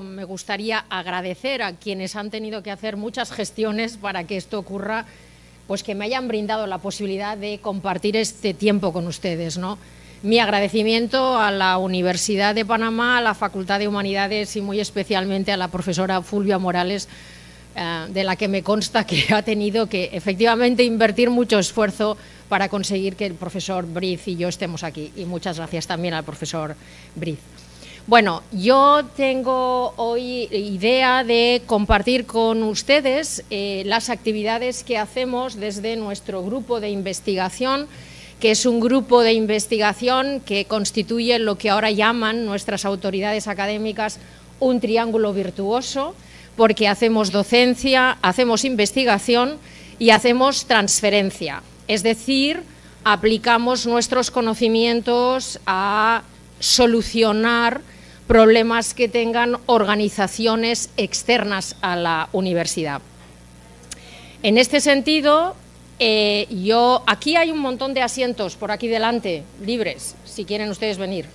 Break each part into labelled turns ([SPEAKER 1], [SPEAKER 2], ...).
[SPEAKER 1] Me gustaría agradecer a quienes han tenido que hacer muchas gestiones para que esto ocurra, pues que me hayan brindado la posibilidad de compartir este tiempo con ustedes, ¿no? Mi agradecimiento a la Universidad de Panamá, a la Facultad de Humanidades y muy especialmente a la profesora Fulvia Morales, de la que me consta que ha tenido que efectivamente invertir mucho esfuerzo para conseguir que el profesor Briz y yo estemos aquí. Y muchas gracias también al profesor Briz. Bueno, yo tengo hoy idea de compartir con ustedes las actividades que hacemos desde nuestro grupo de investigación, que es un grupo de investigación que constituye lo que ahora llaman nuestras autoridades académicas un triángulo virtuoso, porque hacemos docencia, hacemos investigación y hacemos transferencia, es decir, aplicamos nuestros conocimientos a solucionar problemas que tengan organizaciones externas a la universidad. En este sentido, aquí hay un montón de asientos por aquí delante, libres, si quieren ustedes venir.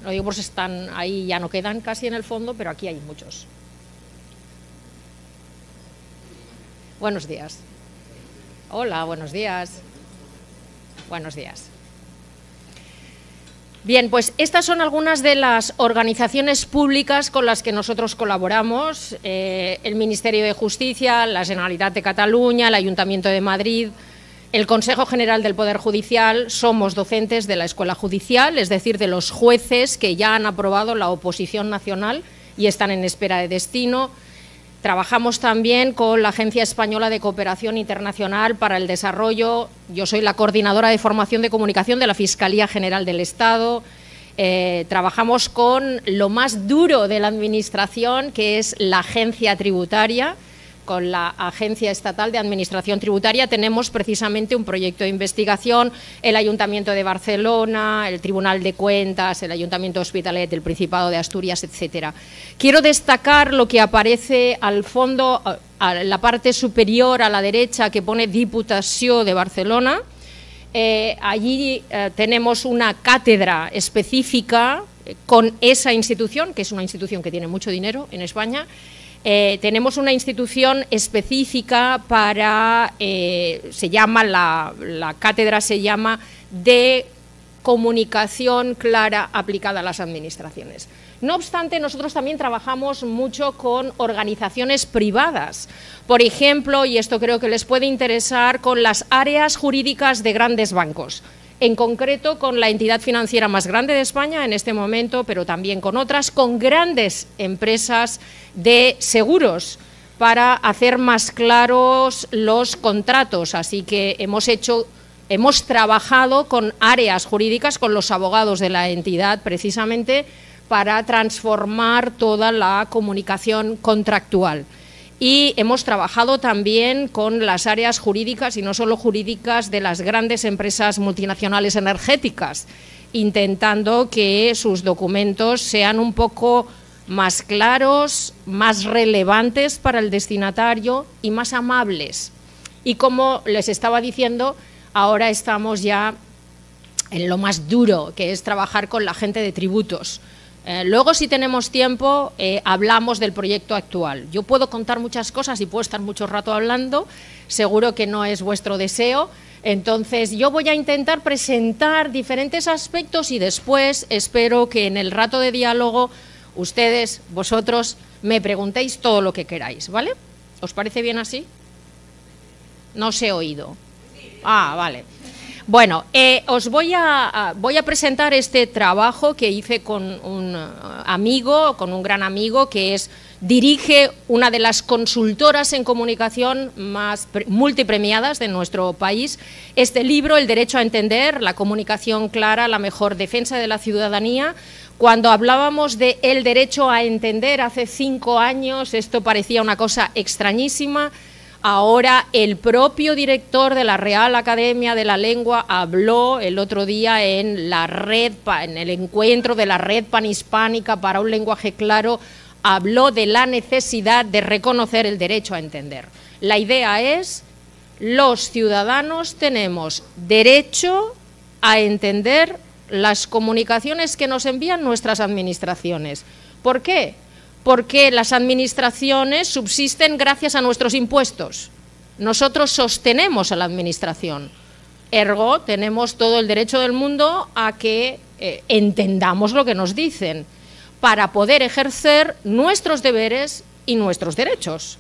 [SPEAKER 1] Lo digo porque están ahí, ya no quedan casi en el fondo, pero aquí hay muchos. Buenos días. Hola, buenos días. Buenos días. Bien, pues estas son algunas de las organizaciones públicas con las que nosotros colaboramos, el Ministerio de Justicia, la Generalitat de Cataluña, el Ayuntamiento de Madrid, el Consejo General del Poder Judicial. Somos docentes de la Escuela Judicial, es decir, de los jueces que ya han aprobado la oposición nacional y están en espera de destino. Trabajamos también con la Agencia Española de Cooperación Internacional para el Desarrollo. Yo soy la coordinadora de formación de comunicación de la Fiscalía General del Estado. Trabajamos con lo más duro de la Administración, que es la Agencia Tributaria. Con la Agencia Estatal de Administración Tributaria tenemos precisamente un proyecto de investigación, el Ayuntamiento de Barcelona, el Tribunal de Cuentas, el Ayuntamiento de Hospitalet, el Principado de Asturias, etcétera. Quiero destacar lo que aparece al fondo, a la parte superior a la derecha, que pone Diputació de Barcelona. Allí tenemos una cátedra específica con esa institución, que es una institución que tiene mucho dinero en España. Tenemos una institución específica para, la cátedra se llama de comunicación clara aplicada a las administraciones. No obstante, nosotros también trabajamos mucho con organizaciones privadas, por ejemplo, y esto creo que les puede interesar, con las áreas jurídicas de grandes bancos. En concreto con la entidad financiera más grande de España en este momento, pero también con otras, con grandes empresas de seguros para hacer más claros los contratos. Así que hemos trabajado con áreas jurídicas, con los abogados de la entidad precisamente para transformar toda la comunicación contractual. Y hemos trabajado también con las áreas jurídicas, y no solo jurídicas, de las grandes empresas multinacionales energéticas, intentando que sus documentos sean un poco más claros, más relevantes para el destinatario y más amables. Y como les estaba diciendo, ahora estamos ya en lo más duro, que es trabajar con la gente de tributos. Luego, si tenemos tiempo, hablamos del proyecto actual. Yo puedo contar muchas cosas y puedo estar mucho rato hablando, seguro que no es vuestro deseo. Entonces, yo voy a intentar presentar diferentes aspectos y después espero que en el rato de diálogo ustedes, vosotros, me preguntéis todo lo que queráis, ¿vale? ¿Os parece bien así? No os he oído. Ah, vale. Bueno, os voy a presentar este trabajo que hice con un amigo, con un gran amigo que dirige una de las consultoras en comunicación más multipremiadas de nuestro país. Este libro, El derecho a entender, la comunicación clara, la mejor defensa de la ciudadanía. Cuando hablábamos de el derecho a entender hace 5 años, esto parecía una cosa extrañísima. Ahora el propio director de la Real Academia de la Lengua habló el otro día en el encuentro de la Red Panhispánica para un lenguaje claro, habló de la necesidad de reconocer el derecho a entender. La idea es, los ciudadanos tenemos derecho a entender las comunicaciones que nos envían nuestras administraciones. ¿Por qué? Porque las administraciones subsisten gracias a nuestros impuestos. Nosotros sostenemos a la administración. Ergo, tenemos todo el derecho del mundo a que entendamos lo que nos dicen para poder ejercer nuestros deberes y nuestros derechos.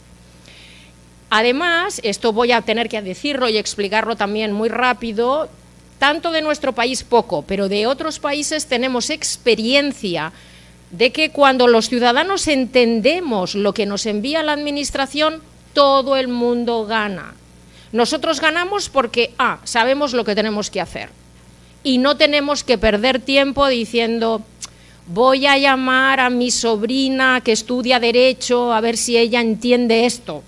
[SPEAKER 1] Además, esto voy a tener que decirlo y explicarlo también muy rápido, tanto de nuestro país poco, pero de otros países tenemos experiencia de que cuando los ciudadanos entendemos lo que nos envía la administración, todo el mundo gana. Nosotros ganamos porque, sabemos lo que tenemos que hacer y no tenemos que perder tiempo diciendo voy a llamar a mi sobrina que estudia Derecho a ver si ella entiende esto.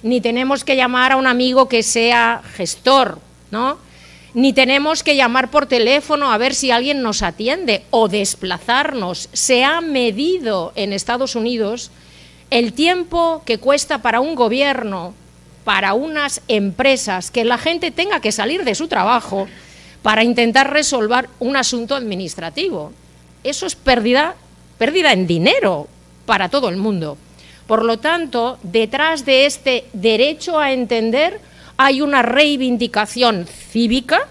[SPEAKER 1] Ni tenemos que llamar a un amigo que sea gestor, ¿no? Ni tenemos que llamar por teléfono a ver si alguien nos atiende o desplazarnos. Se ha medido en Estados Unidos el tiempo que cuesta para un gobierno, para unas empresas, que la gente tenga que salir de su trabajo para intentar resolver un asunto administrativo. Eso es pérdida en dinero para todo el mundo. Por lo tanto, detrás de este derecho a entender hay una reivindicación cívica,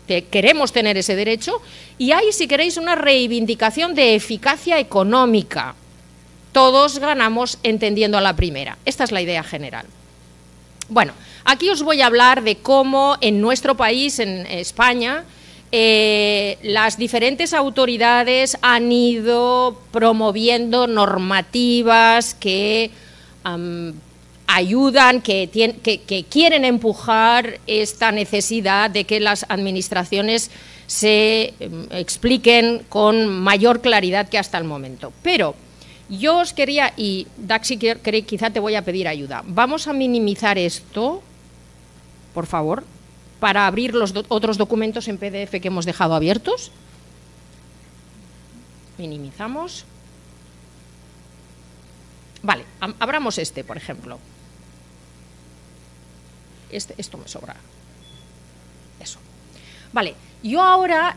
[SPEAKER 1] que queremos tener ese derecho, y hay, si queréis, una reivindicación de eficacia económica. Todos ganamos entendiendo a la primera. Esta es la idea general. Bueno, aquí os voy a hablar de cómo en nuestro país, en España, las diferentes autoridades han ido promoviendo normativas que ayudan, que quieren empujar esta necesidad de que las administraciones se expliquen con mayor claridad que hasta el momento. Pero yo os quería, y Daxi, quizá te voy a pedir ayuda. Vamos a minimizar esto, por favor, para abrir los otros documentos en PDF que hemos dejado abiertos. Minimizamos. Vale, abramos este, por ejemplo. Esto me sobra. Eso. Vale, yo ahora...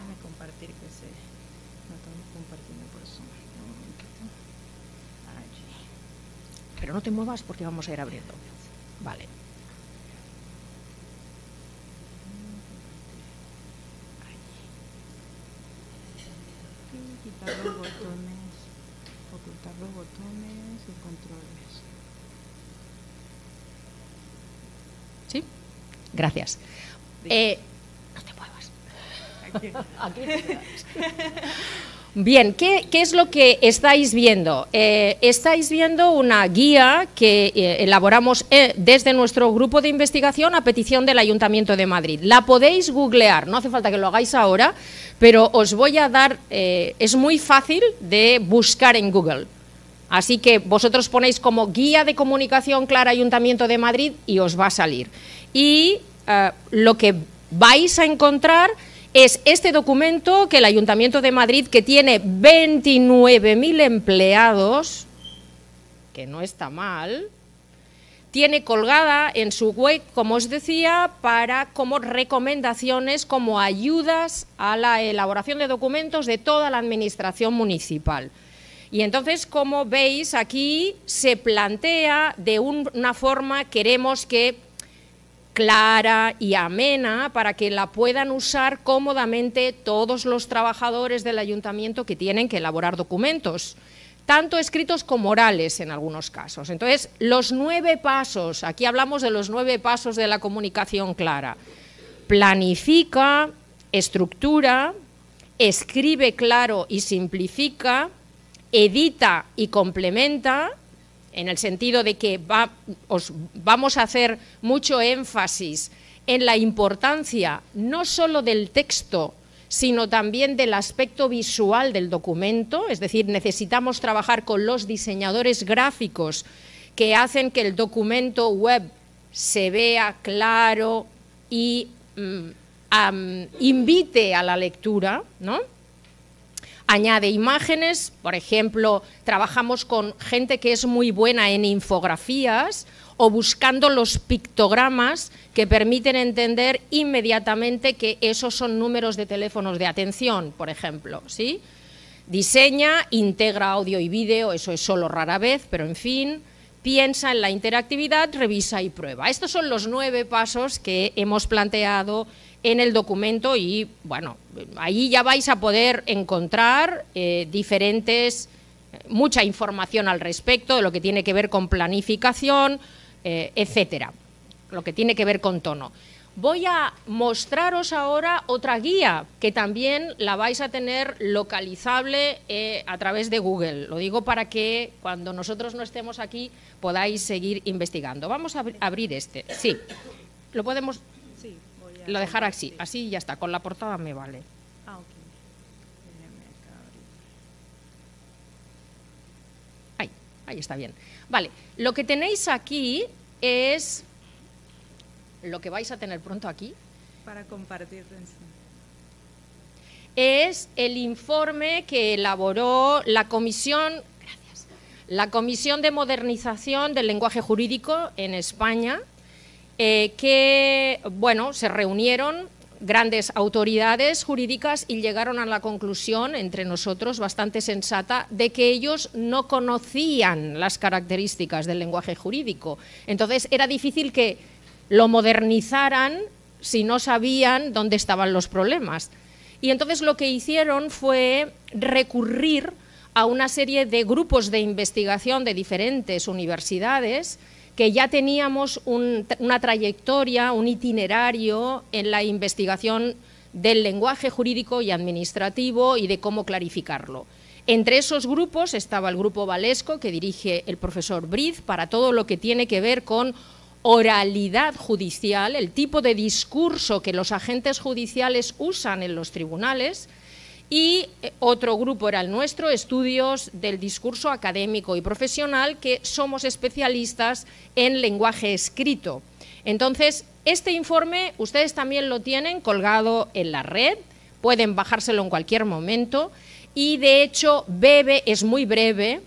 [SPEAKER 1] Pero no te muevas porque vamos a ir abriendo. Vale.
[SPEAKER 2] Quitar los botones, ocultar los botones y controles.
[SPEAKER 1] ¿Sí? Gracias. No te muevas. Aquí te quedas. Bien, ¿qué es lo que estáis viendo? Estáis viendo una guía que elaboramos desde nuestro grupo de investigación a petición del Ayuntamiento de Madrid. La podéis googlear, no hace falta que lo hagáis ahora, pero os voy a dar, es muy fácil de buscar en Google. Así que vosotros ponéis como guía de comunicación clara Ayuntamiento de Madrid y os va a salir. Y lo que vais a encontrar es este documento que el Ayuntamiento de Madrid, que tiene 29.000 empleados, que no está mal, tiene colgada en su web, como os decía, como recomendaciones, como ayudas a la elaboración de documentos de toda la administración municipal. Y entonces, como veis, aquí se plantea de una forma, queremos que clara y amena, para que la puedan usar cómodamente todos los trabajadores del ayuntamiento que tienen que elaborar documentos, tanto escritos como orales en algunos casos. Entonces, los 9 pasos, aquí hablamos de los 9 pasos de la comunicación clara: planifica, estructura, escribe claro y simplifica, edita y complementa, en el sentido de que vamos a hacer mucho énfasis en la importancia no solo del texto, sino también del aspecto visual del documento, es decir, necesitamos trabajar con los diseñadores gráficos que hacen que el documento web se vea claro y invite a la lectura, ¿no? Añade imágenes, por ejemplo, trabajamos con gente que es muy buena en infografías o buscando los pictogramas que permiten entender inmediatamente que esos son números de teléfonos de atención, por ejemplo, ¿sí? Diseña, integra audio y vídeo, eso es solo rara vez, pero en fin, piensa en la interactividad, revisa y prueba. Estos son los 9 pasos que hemos planteado en el documento y, bueno, ahí ya vais a poder encontrar mucha información al respecto de lo que tiene que ver con planificación, etcétera, lo que tiene que ver con tono. Voy a mostraros ahora otra guía que también la vais a tener localizable a través de Google. Lo digo para que cuando nosotros no estemos aquí podáis seguir investigando. Vamos a abrir este. Sí, lo podemos dejar así. Así ya está, con la portada me vale.
[SPEAKER 2] Ah, ok. Déjenme acá abrir.
[SPEAKER 1] Ahí está bien. Vale, lo que tenéis aquí es... Lo que vais a tener pronto aquí
[SPEAKER 2] Para compartir.
[SPEAKER 1] es el informe que elaboró la Comisión de Modernización del Lenguaje Jurídico en España, que, bueno, se reunieron grandes autoridades jurídicas y llegaron a la conclusión, entre nosotros, bastante sensata, de que ellos no conocían las características del lenguaje jurídico. Entonces, era difícil que lo modernizaran si no sabían dónde estaban los problemas. Y entonces lo que hicieron fue recurrir a una serie de grupos de investigación de diferentes universidades que ya teníamos una trayectoria, un itinerario en la investigación del lenguaje jurídico y administrativo y de cómo clarificarlo. Entre esos grupos estaba el grupo Valesco, que dirige el profesor Briz, para todo lo que tiene que ver con oralidad judicial, el tipo de discurso que los agentes judiciales usan en los tribunales, y otro grupo era el nuestro, estudios del discurso académico y profesional, que somos especialistas en lenguaje escrito. Entonces, este informe ustedes también lo tienen colgado en la red, pueden bajárselo en cualquier momento, y de hecho es muy breve.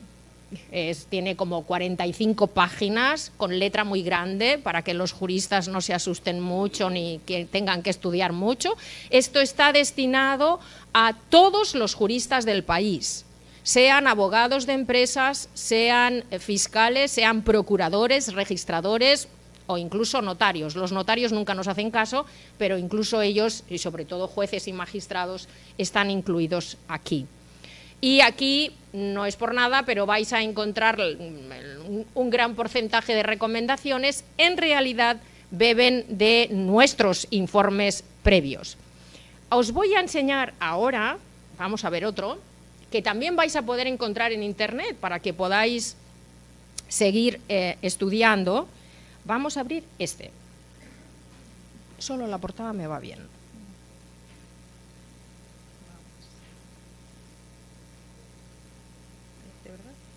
[SPEAKER 1] Tiene como 45 páginas con letra muy grande para que los juristas no se asusten mucho ni que tengan que estudiar mucho. Esto está destinado a todos los juristas del país, sean abogados de empresas, sean fiscales, sean procuradores, registradores o incluso notarios. Los notarios nunca nos hacen caso, pero incluso ellos, y sobre todo jueces y magistrados, están incluidos aquí. Y aquí, no es por nada, pero vais a encontrar un gran porcentaje de recomendaciones, en realidad beben de nuestros informes previos. Os voy a enseñar ahora, vamos a ver otro, que también vais a poder encontrar en Internet para que podáis seguir estudiando. Vamos a abrir este. Solo la portada me va bien.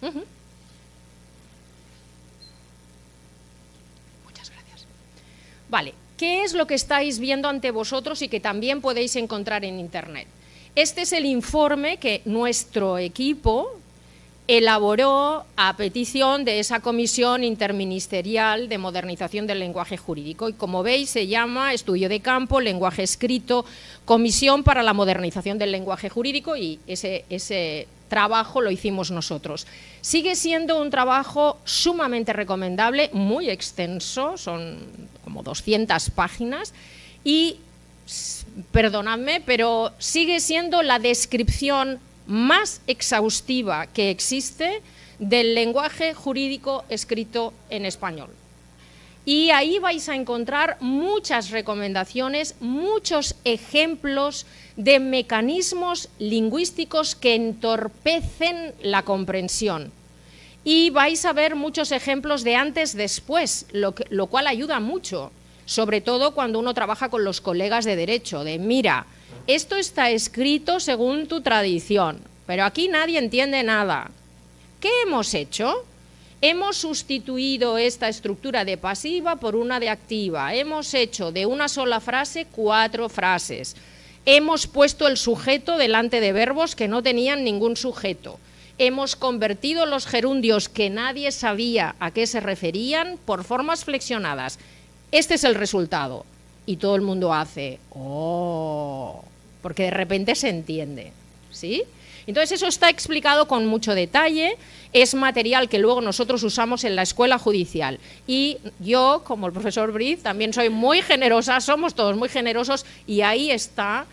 [SPEAKER 1] Uh-huh. Muchas gracias. Vale, ¿qué es lo que estáis viendo ante vosotros y que también podéis encontrar en Internet? Este es el informe que nuestro equipo elaboró a petición de esa Comisión Interministerial de Modernización del Lenguaje Jurídico, y como veis se llama Estudio de Campo, Lenguaje Escrito, Comisión para la Modernización del Lenguaje Jurídico, y ese trabajo lo hicimos nosotros. Sigue siendo un trabajo sumamente recomendable, muy extenso, son como 200 páginas, y, perdonadme, pero sigue siendo la descripción más exhaustiva que existe del lenguaje jurídico escrito en español. Y ahí vais a encontrar muchas recomendaciones, muchos ejemplos de mecanismos lingüísticos que entorpecen la comprensión. Y vais a ver muchos ejemplos de antes-después, lo cual ayuda mucho, sobre todo cuando uno trabaja con los colegas de derecho, de mira, esto está escrito según tu tradición, pero aquí nadie entiende nada. ¿Qué hemos hecho? Hemos sustituido esta estructura de pasiva por una de activa. Hemos hecho de una sola frase 4 frases. Hemos puesto el sujeto delante de verbos que no tenían ningún sujeto. Hemos convertido los gerundios que nadie sabía a qué se referían por formas flexionadas. Este es el resultado. Y todo el mundo hace, ¡oh!, porque de repente se entiende, ¿sí? Entonces eso está explicado con mucho detalle, es material que luego nosotros usamos en la escuela judicial. Y yo, como el profesor Briz, también soy muy generosa, somos todos muy generosos, y ahí está,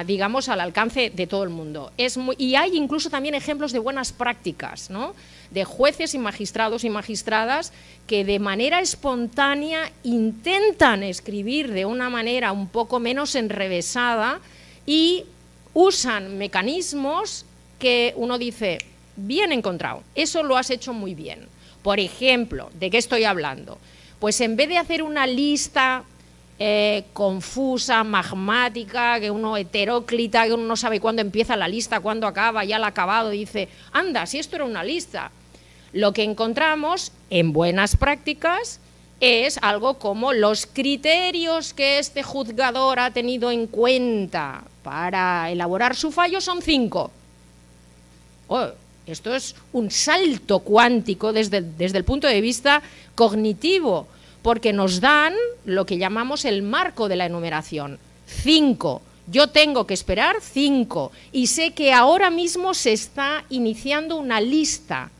[SPEAKER 1] digamos, al alcance de todo el mundo. Y hay incluso también ejemplos de buenas prácticas, ¿no?, de jueces y magistrados y magistradas que de manera espontánea intentan escribir de una manera un poco menos enrevesada y usan mecanismos que uno dice, bien encontrado, eso lo has hecho muy bien. Por ejemplo, ¿de qué estoy hablando? Pues en vez de hacer una lista confusa, magmática, que uno heteróclita, que uno no sabe cuándo empieza la lista, cuándo acaba, ya la ha acabado, y dice, anda, si esto era una lista. Lo que encontramos en buenas prácticas es algo como los criterios que este juzgador ha tenido en cuenta para elaborar su fallo son 5. Oh, esto es un salto cuántico desde el punto de vista cognitivo, porque nos dan lo que llamamos el marco de la enumeración. 5. Yo tengo que esperar 5 y sé que ahora mismo se está iniciando una lista.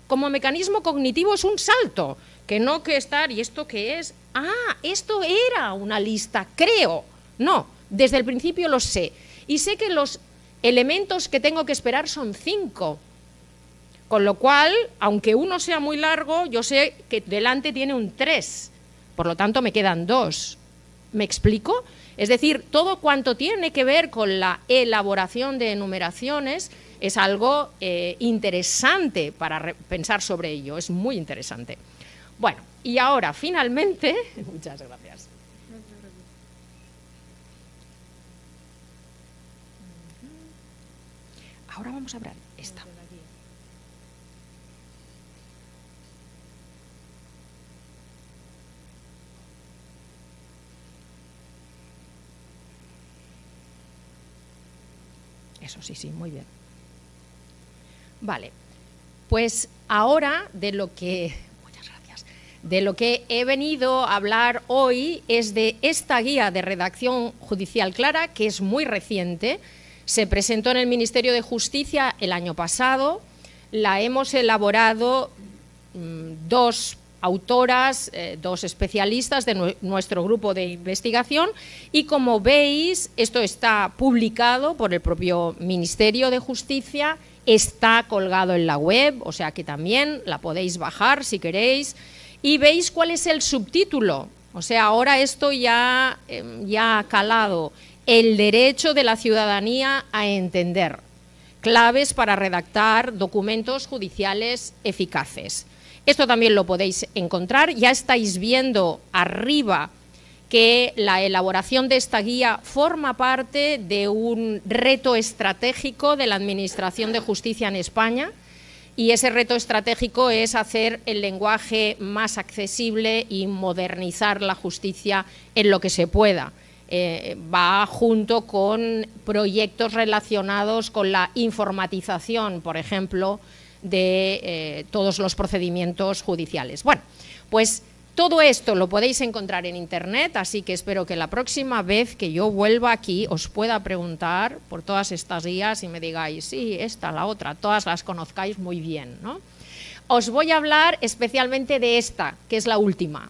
[SPEAKER 1] Como mecanismo cognitivo es un salto, que no que estar, ¿y esto qué es? Ah, esto era una lista, creo. No, desde el principio lo sé. Y sé que los elementos que tengo que esperar son 5. Con lo cual, aunque uno sea muy largo, yo sé que delante tiene un 3. Por lo tanto, me quedan 2. ¿Me explico? Es decir, todo cuanto tiene que ver con la elaboración de enumeraciones es algo interesante para pensar sobre ello, es muy interesante. Bueno, y ahora, finalmente, muchas gracias. Ahora vamos a hablar esta. Eso sí, muy bien. Vale, pues ahora de lo que he venido a hablar hoy es de esta guía de redacción judicial clara, que es muy reciente, se presentó en el Ministerio de Justicia el año pasado, la hemos elaborado 2 autoras, 2 especialistas de nuestro grupo de investigación, y como veis, esto está publicado por el propio Ministerio de Justicia, está colgado en la web, o sea que también la podéis bajar si queréis, y veis cuál es el subtítulo. O sea, ahora esto ya ha calado. El derecho de la ciudadanía a entender. Claves para redactar documentos judiciales eficaces. Esto también lo podéis encontrar. Ya estáis viendo arriba que la elaboración de esta guía forma parte de un reto estratégico de la Administración de Justicia en España, y ese reto estratégico es hacer el lenguaje más accesible y modernizar la justicia en lo que se pueda. Va junto con proyectos relacionados con la informatización, por ejemplo, de todos los procedimientos judiciales. Bueno, pues todo esto lo podéis encontrar en Internet, así que espero que la próxima vez que yo vuelva aquí os pueda preguntar por todas estas guías y me digáis, sí, esta, la otra, todas las conozcáis muy bien, ¿no? Os voy a hablar especialmente de esta, que es la última,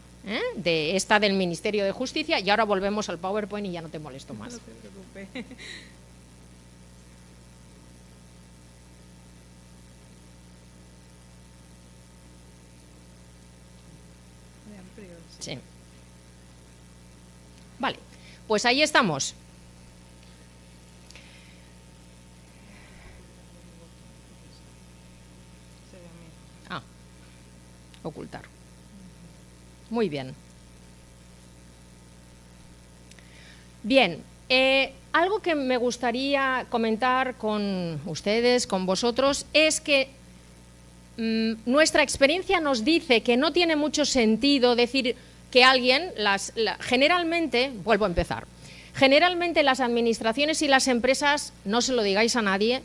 [SPEAKER 1] de esta del Ministerio de Justicia, y ahora volvemos al PowerPoint y ya no te molesto más.
[SPEAKER 2] No te preocupes.
[SPEAKER 1] Sí. Vale, pues ahí estamos. Ocultar. Muy bien. Bien, algo que me gustaría comentar con ustedes, con vosotros, es que nuestra experiencia nos dice que no tiene mucho sentido decir que alguien, generalmente, vuelvo a empezar, Generalmente las administraciones y las empresas, no se lo digáis a nadie,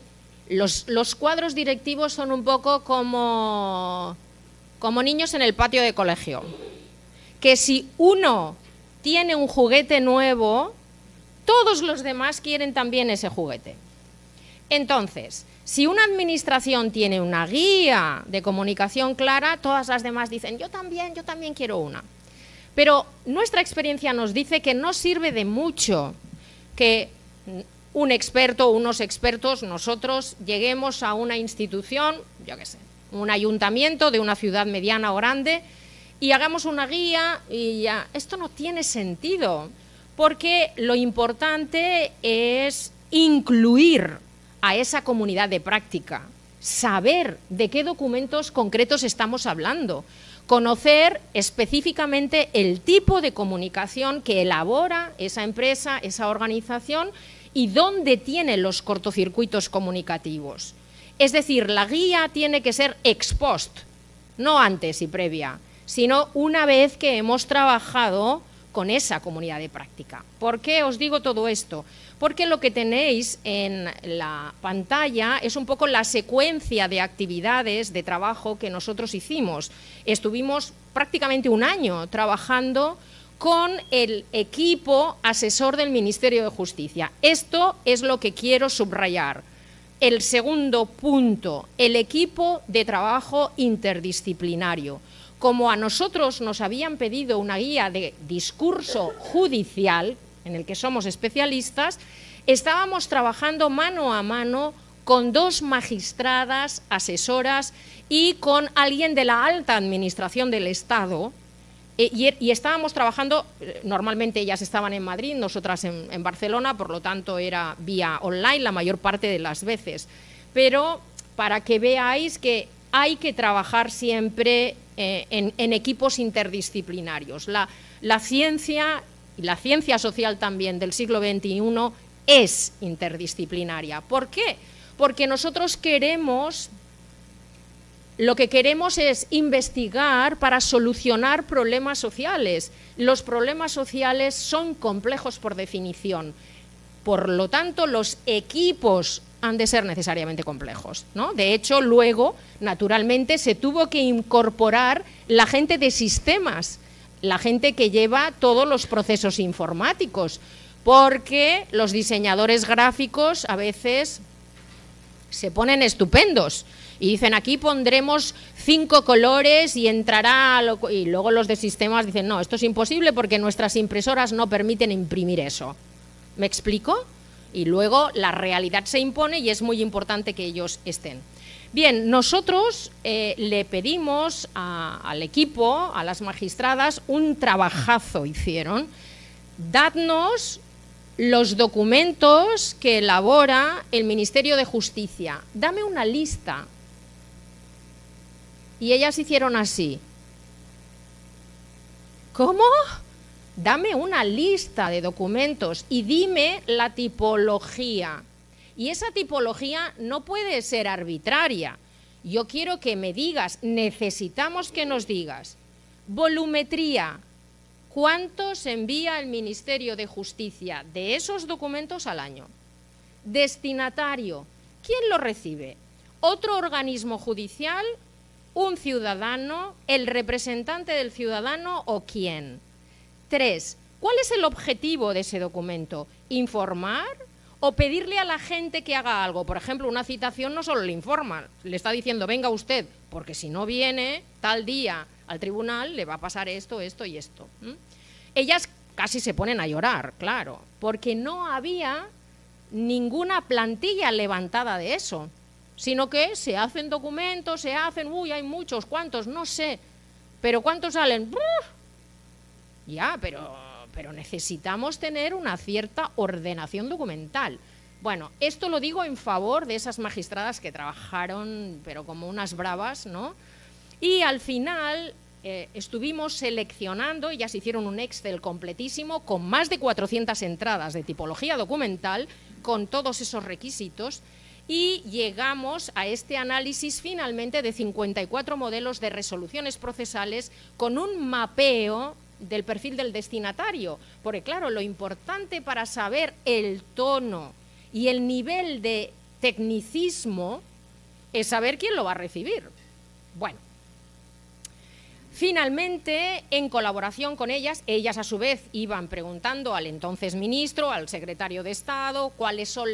[SPEAKER 1] los cuadros directivos son un poco como niños en el patio de colegio. Que si uno tiene un juguete nuevo, todos los demás quieren también ese juguete. Entonces, si una administración tiene una guía de comunicación clara, todas las demás dicen, yo también quiero una. Pero nuestra experiencia nos dice que no sirve de mucho que un experto o unos expertos, nosotros, lleguemos a una institución, yo qué sé, un ayuntamiento de una ciudad mediana o grande, y hagamos una guía y ya. Esto no tiene sentido, porque lo importante es incluir a esa comunidad de práctica, saber de qué documentos concretos estamos hablando, conocer específicamente el tipo de comunicación que elabora esa empresa, esa organización y dónde tiene los cortocircuitos comunicativos. Es decir, la guía tiene que ser ex post, no antes y previa, sino una vez que hemos trabajado con esa comunidad de práctica. ¿Por qué os digo todo esto? Porque lo que tenéis en la pantalla es un poco la secuencia de actividades de trabajo que nosotros hicimos. Estuvimos prácticamente un año trabajando con el equipo asesor del Ministerio de Justicia. Esto es lo que quiero subrayar. El segundo punto, el equipo de trabajo interdisciplinario. Como a nosotros nos habían pedido una guía de discurso judicial, en el que somos especialistas, estábamos trabajando mano a mano con 2 magistradas asesoras y con alguien de la alta administración del Estado, y estábamos trabajando, normalmente ellas estaban en Madrid, nosotras en Barcelona, por lo tanto era vía online la mayor parte de las veces, pero para que veáis que hay que trabajar siempre en equipos interdisciplinarios. La ciencia y la ciencia social también del siglo XXI es interdisciplinaria. ¿Por qué? Porque nosotros lo que queremos es investigar para solucionar problemas sociales. Los problemas sociales son complejos por definición. Por lo tanto, los equipos han de ser necesariamente complejos, ¿no? De hecho, luego, naturalmente, se tuvo que incorporar la gente de sistemas, la gente que lleva todos los procesos informáticos, porque los diseñadores gráficos a veces se ponen estupendos y dicen, aquí pondremos 5 colores y entrará, y luego los de sistemas dicen, no, esto es imposible porque nuestras impresoras no permiten imprimir eso. ¿Me explico? Y luego la realidad se impone y es muy importante que ellos estén. Bien, nosotros le pedimos al equipo, a las magistradas, un trabajazo hicieron. Dadnos los documentos que elabora el Ministerio de Justicia. Dame una lista. Y ellas hicieron así. ¿Cómo? Dame una lista de documentos y dime la tipología. Y esa tipología no puede ser arbitraria. Yo quiero que me digas, necesitamos que nos digas, volumetría, ¿cuánto se envía el Ministerio de Justicia de esos documentos al año? Destinatario, ¿quién lo recibe? ¿Otro organismo judicial? ¿Un ciudadano? ¿El representante del ciudadano o quién? 3. ¿Cuál es el objetivo de ese documento? ¿Informar o pedirle a la gente que haga algo? Por ejemplo, una citación no solo le informa, le está diciendo, venga usted, porque si no viene tal día al tribunal le va a pasar esto, esto y esto. Ellas casi se ponen a llorar, claro, porque no había ninguna plantilla levantada de eso, sino que se hacen documentos, uy, hay muchos, ¿cuántos? No sé, pero ¿cuántos salen? Ya, pero necesitamos tener una cierta ordenación documental. Bueno, esto lo digo en favor de esas magistradas que trabajaron, pero como unas bravas, ¿no? Y al final estuvimos seleccionando, ellas hicieron un Excel completísimo con más de 400 entradas de tipología documental, con todos esos requisitos, y llegamos a este análisis finalmente de 54 modelos de resoluciones procesales con un mapeo del perfil del destinatario, porque claro, lo importante para saber el tono y el nivel de tecnicismo es saber quién lo va a recibir. Bueno, finalmente, en colaboración con ellas a su vez iban preguntando al entonces ministro, al secretario de Estado, cuáles son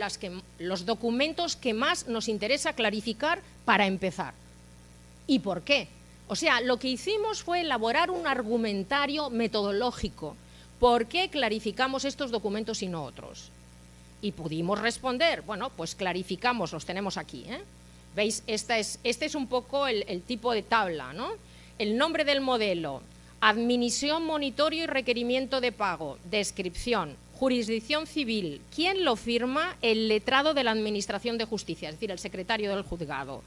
[SPEAKER 1] los documentos que más nos interesa clarificar para empezar. ¿Y por qué? O sea, lo que hicimos fue elaborar un argumentario metodológico. ¿Por qué clarificamos estos documentos y no otros? Y pudimos responder, bueno, pues clarificamos, los tenemos aquí, ¿eh? ¿Veis? Este es un poco el tipo de tabla, ¿no? El nombre del modelo, admisión, monitoreo y requerimiento de pago, descripción, jurisdicción civil, ¿quién lo firma? El letrado de la Administración de Justicia, es decir, el secretario del juzgado.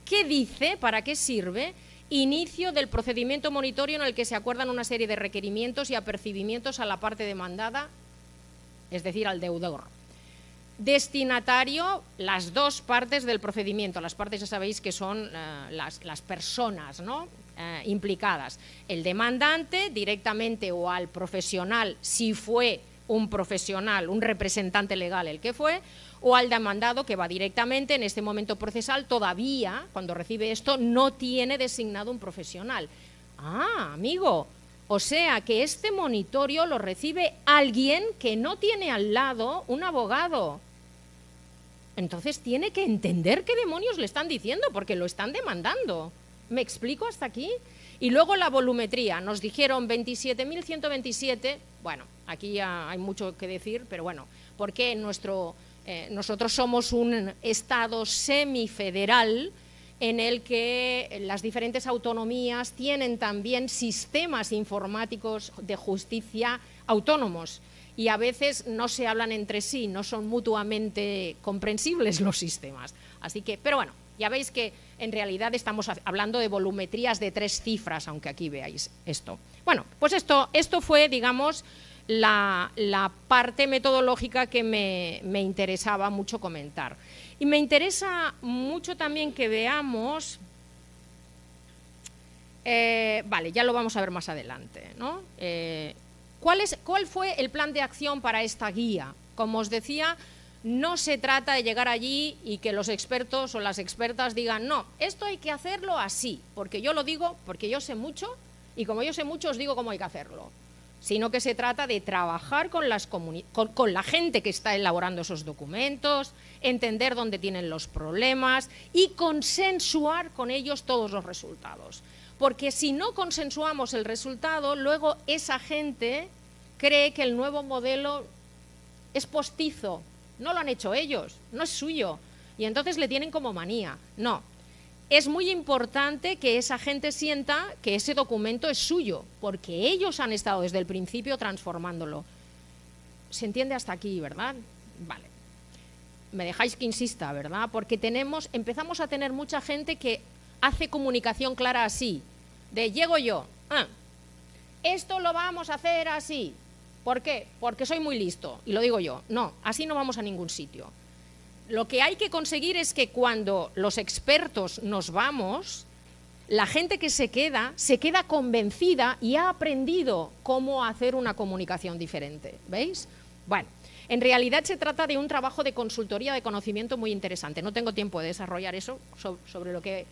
[SPEAKER 1] ¿Qué dice? ¿Para qué sirve? Inicio del procedimiento monitorio en el que se acuerdan una serie de requerimientos y apercibimientos a la parte demandada, es decir, al deudor. Destinatario, las dos partes del procedimiento. Las partes ya sabéis que son las personas, ¿no? Implicadas. El demandante directamente o al profesional, si fue un profesional, un representante legal el que fue, o al demandado que va directamente. En este momento procesal todavía, cuando recibe esto, no tiene designado un profesional. Ah, amigo, o sea que este monitorio lo recibe alguien que no tiene al lado un abogado. Entonces tiene que entender qué demonios le están diciendo, porque lo están demandando. ¿Me explico hasta aquí? Y luego la volumetría. Nos dijeron 27.127. Bueno, aquí ya hay mucho que decir, pero bueno, porque nosotros somos un Estado semifederal en el que las diferentes autonomías tienen también sistemas informáticos de justicia autónomos y a veces no se hablan entre sí, no son mutuamente comprensibles los sistemas. Así que, pero bueno, ya veis que en realidad estamos hablando de volumetrías de 3 cifras, aunque aquí veáis esto. Bueno, pues esto fue, digamos, la parte metodológica que me interesaba mucho comentar. Y me interesa mucho también que veamos, vale, ya lo vamos a ver más adelante, ¿no? ¿Cuál fue el plan de acción para esta guía? Como os decía, no se trata de llegar allí y que los expertos o las expertas digan, no, esto hay que hacerlo así, porque yo lo digo, porque yo sé mucho, y como yo sé mucho os digo cómo hay que hacerlo. Sino que se trata de trabajar con la gente que está elaborando esos documentos, entender dónde tienen los problemas y consensuar con ellos todos los resultados. Porque si no consensuamos el resultado, luego esa gente cree que el nuevo modelo es postizo, no lo han hecho ellos, no es suyo, y entonces le tienen como manía. No. Es muy importante que esa gente sienta que ese documento es suyo, porque ellos han estado desde el principio transformándolo. ¿Se entiende hasta aquí, verdad? Vale. Me dejáis que insista, ¿verdad? Porque empezamos a tener mucha gente que hace comunicación clara así, de llego yo, esto lo vamos a hacer así. ¿Por qué? Porque soy muy listo, y lo digo yo. No, así no vamos a ningún sitio. Lo que hay que conseguir es que cuando los expertos nos vamos, la gente que se queda convencida y ha aprendido cómo hacer una comunicación diferente. ¿Veis? Bueno, en realidad se trata de un trabajo de consultoría de conocimiento muy interesante. No tengo tiempo de desarrollar eso, sobre lo que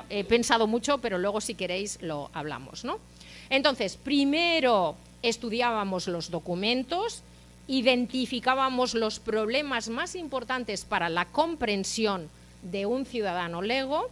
[SPEAKER 1] he pensado mucho, pero luego si queréis lo hablamos, ¿no? Entonces, primero estudiábamos los documentos, identificábamos los problemas más importantes para la comprensión de un ciudadano lego,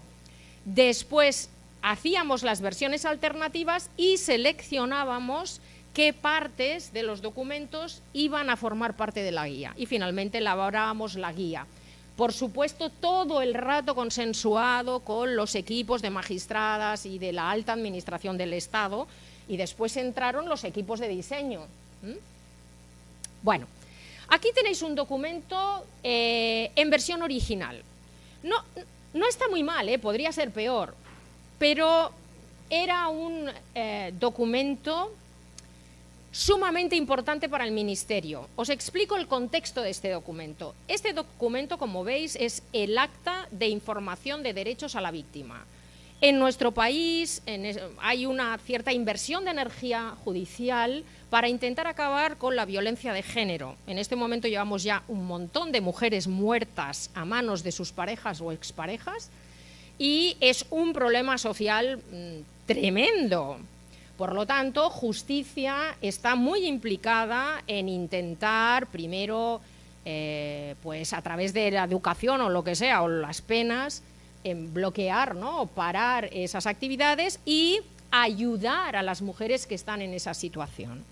[SPEAKER 1] después hacíamos las versiones alternativas y seleccionábamos qué partes de los documentos iban a formar parte de la guía y finalmente elaborábamos la guía. Por supuesto, todo el rato consensuado con los equipos de magistradas y de la alta administración del Estado y después entraron los equipos de diseño. Bueno, aquí tenéis un documento en versión original. No está muy mal, podría ser peor, pero era un documento sumamente importante para el Ministerio. Os explico el contexto de este documento. Este documento, como veis, es el Acta de Información de Derechos a la Víctima. En nuestro país hay una cierta inversión de energía judicial para intentar acabar con la violencia de género. En este momento llevamos ya un montón de mujeres muertas a manos de sus parejas o exparejas y es un problema social tremendo. Por lo tanto, justicia está muy implicada en intentar primero, pues a través de la educación o lo que sea, o las penas, en bloquear, ¿no?, o parar esas actividades y ayudar a las mujeres que están en esa situación.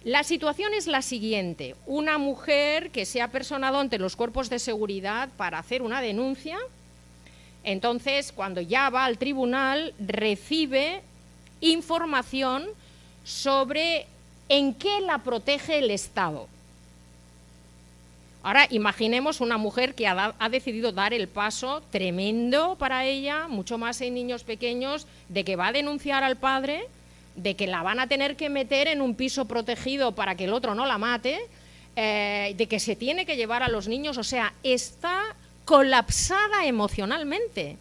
[SPEAKER 1] La situación es la siguiente: una mujer que se ha personado ante los cuerpos de seguridad para hacer una denuncia, entonces cuando ya va al tribunal recibe información sobre en qué la protege el Estado. Ahora imaginemos una mujer que ha decidido dar el paso tremendo para ella, mucho más en niños pequeños, de que va a denunciar al padre, de que la van a tener que meter en un piso protegido para que el otro no la mate, de que se tiene que llevar a los niños, o sea, está colapsada emocionalmente.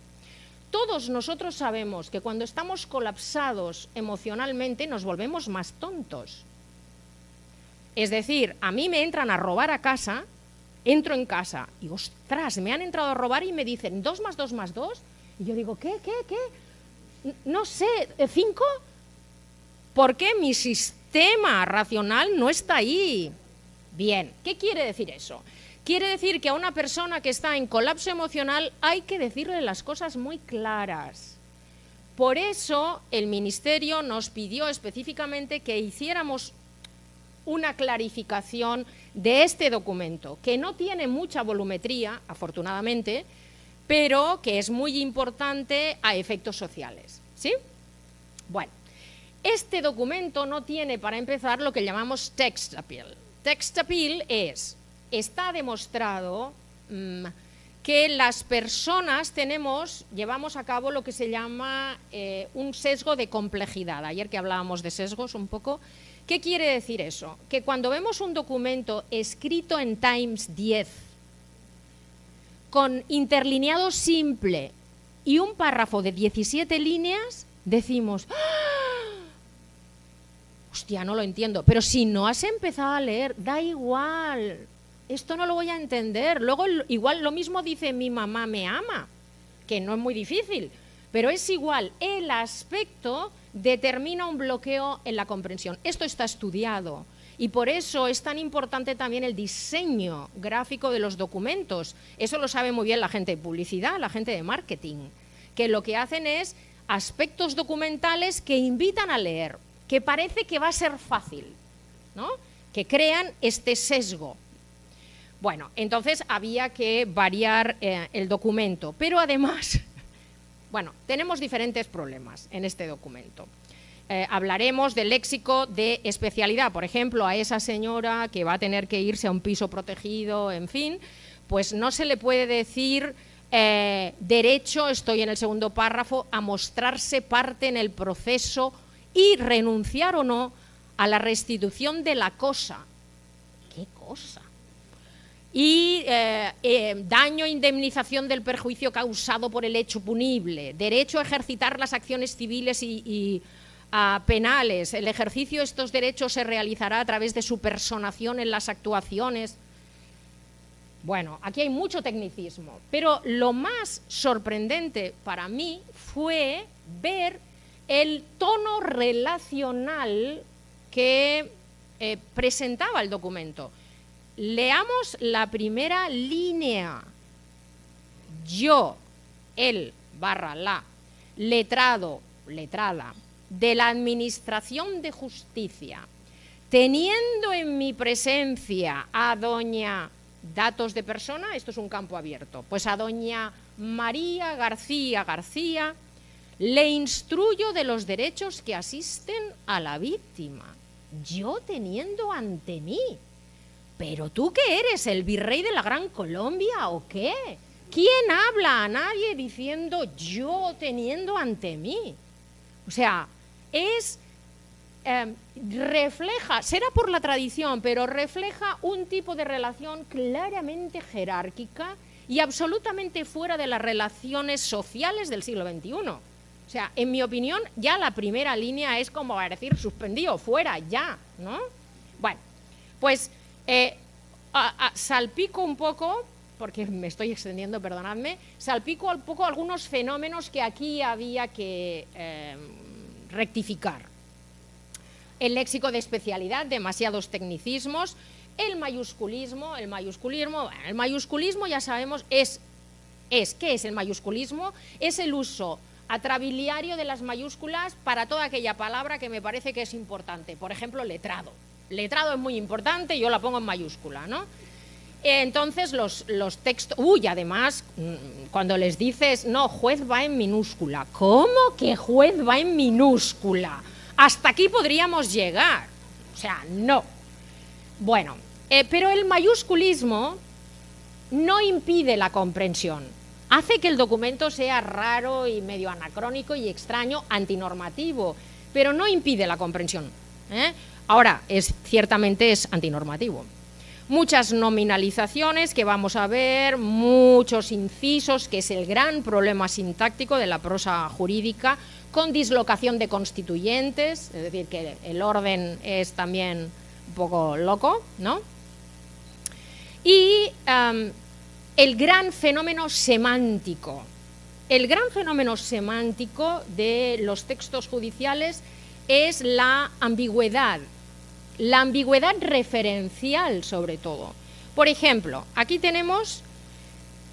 [SPEAKER 1] Todos nosotros sabemos que cuando estamos colapsados emocionalmente nos volvemos más tontos. Es decir, a mí me entran a robar a casa, entro en casa y ostras, me han entrado a robar y me dicen 2 más 2 más 2 y yo digo, ¿qué? No sé, 5, porque mi sistema racional no está ahí. Bien, ¿qué quiere decir eso? Quiere decir que a una persona que está en colapso emocional hay que decirle las cosas muy claras. Por eso el Ministerio nos pidió específicamente que hiciéramos una clarificación de este documento, que no tiene mucha volumetría, afortunadamente, pero que es muy importante a efectos sociales, ¿sí? Bueno, este documento no tiene, para empezar, lo que llamamos text appeal. Text appeal está demostrado que las personas llevamos a cabo lo que se llama un sesgo de complejidad. Ayer que hablábamos de sesgos un poco, ¿qué quiere decir eso? Que cuando vemos un documento escrito en Times 10, con interlineado simple y un párrafo de 17 líneas, decimos, ¡ah! Hostia, no lo entiendo. Pero si no has empezado a leer, da igual, esto no lo voy a entender. Luego igual lo mismo dice mi mamá me ama, que no es muy difícil, pero es igual, el aspecto determina un bloqueo en la comprensión. Esto está estudiado y por eso es tan importante también el diseño gráfico de los documentos. Eso lo sabe muy bien la gente de publicidad, la gente de marketing, que lo que hacen es aspectos documentales que invitan a leer, que parece que va a ser fácil, ¿no?, que crean este sesgo. Bueno, entonces había que variar el documento, pero además, bueno, tenemos diferentes problemas en este documento. Hablaremos del léxico de especialidad, por ejemplo, a esa señora que va a tener que irse a un piso protegido, en fin, pues no se le puede decir derecho, estoy en el segundo párrafo, a mostrarse parte en el proceso y renunciar o no a la restitución de la cosa. ¿Qué cosa? Y daño e indemnización del perjuicio causado por el hecho punible, derecho a ejercitar las acciones civiles y penales. El ejercicio de estos derechos se realizará a través de su personación en las actuaciones. Bueno, aquí hay mucho tecnicismo, pero lo más sorprendente para mí fue ver el tono relacional que presentaba el documento. Leamos la primera línea. Yo, el / la, letrado, letrada, de la Administración de Justicia, teniendo en mi presencia a doña, datos de persona, esto es un campo abierto, pues a doña María García García, le instruyo de los derechos que asisten a la víctima. Yo teniendo ante mí. ¿Pero tú qué eres, el virrey de la Gran Colombia o qué? ¿Quién habla a nadie diciendo yo teniendo ante mí? O sea, refleja, será por la tradición, pero refleja un tipo de relación claramente jerárquica y absolutamente fuera de las relaciones sociales del siglo XXI. O sea, en mi opinión, ya la primera línea es como a decir suspendido, fuera, ya, ¿no? Bueno, pues salpico un poco, porque me estoy extendiendo, perdonadme, salpico un poco algunos fenómenos que aquí había que rectificar. El léxico de especialidad, demasiados tecnicismos, el mayusculismo ya sabemos ¿qué es el mayusculismo? Es el uso atrabiliario de las mayúsculas para toda aquella palabra que me parece que es importante. Por ejemplo, letrado. Letrado es muy importante, yo la pongo en mayúscula, ¿no? Entonces los textos... Uy, además, cuando les dices, no, juez va en minúscula. ¿Cómo que juez va en minúscula? Hasta aquí podríamos llegar. O sea, no. Bueno, pero el mayusculismo no impide la comprensión. Hace que el documento sea raro y medio anacrónico y extraño, antinormativo, pero no impide la comprensión. Ahora, ciertamente es antinormativo. Muchas nominalizaciones que vamos a ver, muchos incisos, que es el gran problema sintáctico de la prosa jurídica, con dislocación de constituyentes, es decir, que el orden es también un poco loco, ¿no? Y el gran fenómeno semántico. El gran fenómeno semántico de los textos judiciales es la ambigüedad referencial sobre todo. Por ejemplo, aquí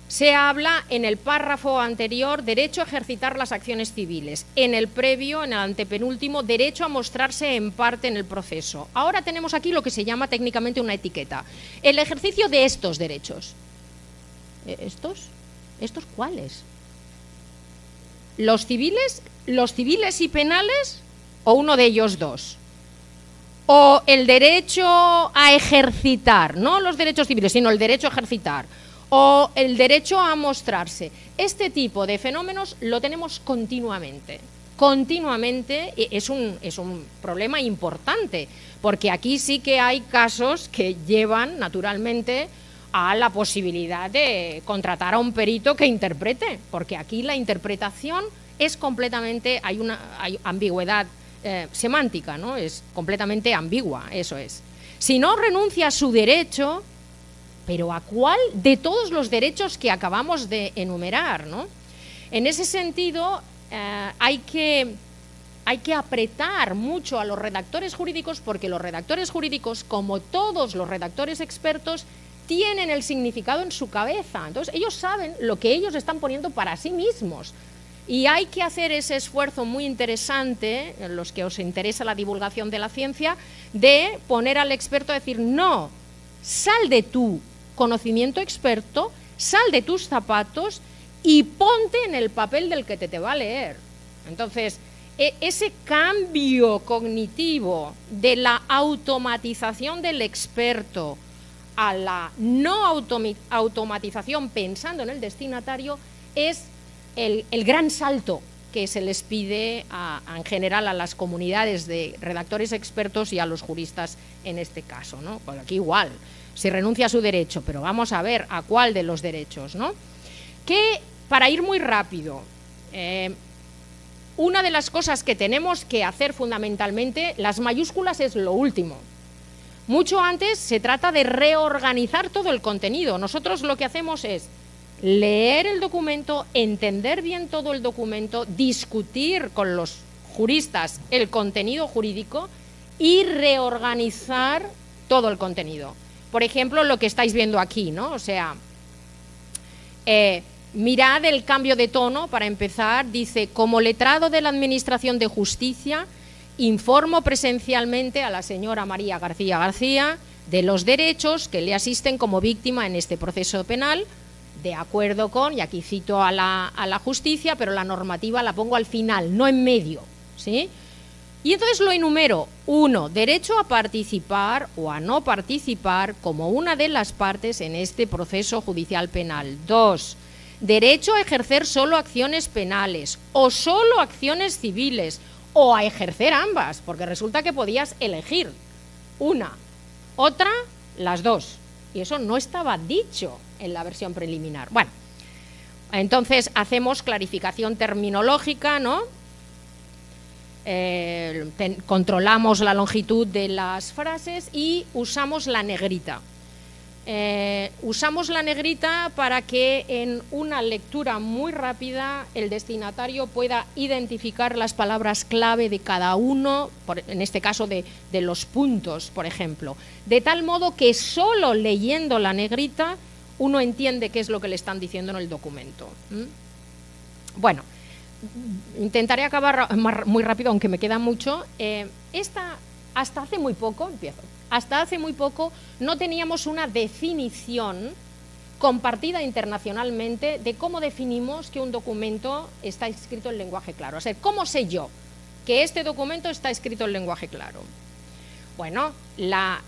[SPEAKER 1] se habla en el párrafo anterior, derecho a ejercitar las acciones civiles, en el previo, en el antepenúltimo, derecho a mostrarse en parte en el proceso. Ahora tenemos aquí lo que se llama técnicamente una etiqueta, el ejercicio de estos derechos. ¿Estos cuáles? ¿Los civiles y penales o uno de ellos dos? O el derecho a ejercitar, no los derechos civiles, sino el derecho a ejercitar, o el derecho a mostrarse. Este tipo de fenómenos lo tenemos continuamente. Continuamente es un problema importante, porque aquí sí que hay casos que llevan naturalmente a la posibilidad de contratar a un perito que interprete, porque aquí la interpretación es completamente, hay ambigüedad semántica, ¿no? Es completamente ambigua, eso es. Si no renuncia a su derecho, ¿pero a cuál de todos los derechos que acabamos de enumerar, ¿no? En ese sentido, hay que apretar mucho a los redactores jurídicos, porque los redactores jurídicos, como todos los redactores expertos, tienen el significado en su cabeza. Entonces, ellos saben lo que ellos están poniendo para sí mismos. Y hay que hacer ese esfuerzo muy interesante, en los que os interesa la divulgación de la ciencia, de poner al experto a decir, no, sal de tu conocimiento experto, sal de tus zapatos y ponte en el papel del que te va a leer. Entonces, ese cambio cognitivo de la automatización del experto a la no automatización pensando en el destinatario es el gran salto que se les pide en general a las comunidades de redactores expertos y a los juristas en este caso, ¿no? Pues aquí igual, se renuncia a su derecho, pero vamos a ver a cuál de los derechos, ¿no? Que, para ir muy rápido, una de las cosas que tenemos que hacer fundamentalmente, las mayúsculas es lo último. Mucho antes se trata de reorganizar todo el contenido. Nosotros lo que hacemos es leer el documento, entender bien todo el documento, discutir con los juristas el contenido jurídico y reorganizar todo el contenido. Por ejemplo, lo que estáis viendo aquí, ¿no? O sea, mirad el cambio de tono, para empezar, dice, como letrado de la Administración de Justicia, informo presencialmente a la señora María García García de los derechos que le asisten como víctima en este proceso penal, de acuerdo con, y aquí cito a la justicia, pero la normativa la pongo al final, no en medio, ¿sí? Y entonces lo enumero. 1. Derecho a participar o a no participar como una de las partes en este proceso judicial penal. 2. Derecho a ejercer solo acciones penales o solo acciones civiles o a ejercer ambas, porque resulta que podías elegir una, otra, las dos. Y eso no estaba dicho en la versión preliminar. Bueno, entonces hacemos clarificación terminológica, ¿no? controlamos la longitud de las frases y usamos la negrita. Usamos la negrita para que en una lectura muy rápida el destinatario pueda identificar las palabras clave de cada uno, en este caso de los puntos, por ejemplo, de tal modo que solo leyendo la negrita uno entiende qué es lo que le están diciendo en el documento. Bueno, intentaré acabar muy rápido, aunque me queda mucho. Hasta hace muy poco, hasta hace muy poco no teníamos una definición compartida internacionalmente de cómo definimos que un documento está escrito en lenguaje claro. O sea, ¿cómo sé yo que este documento está escrito en lenguaje claro? Bueno, la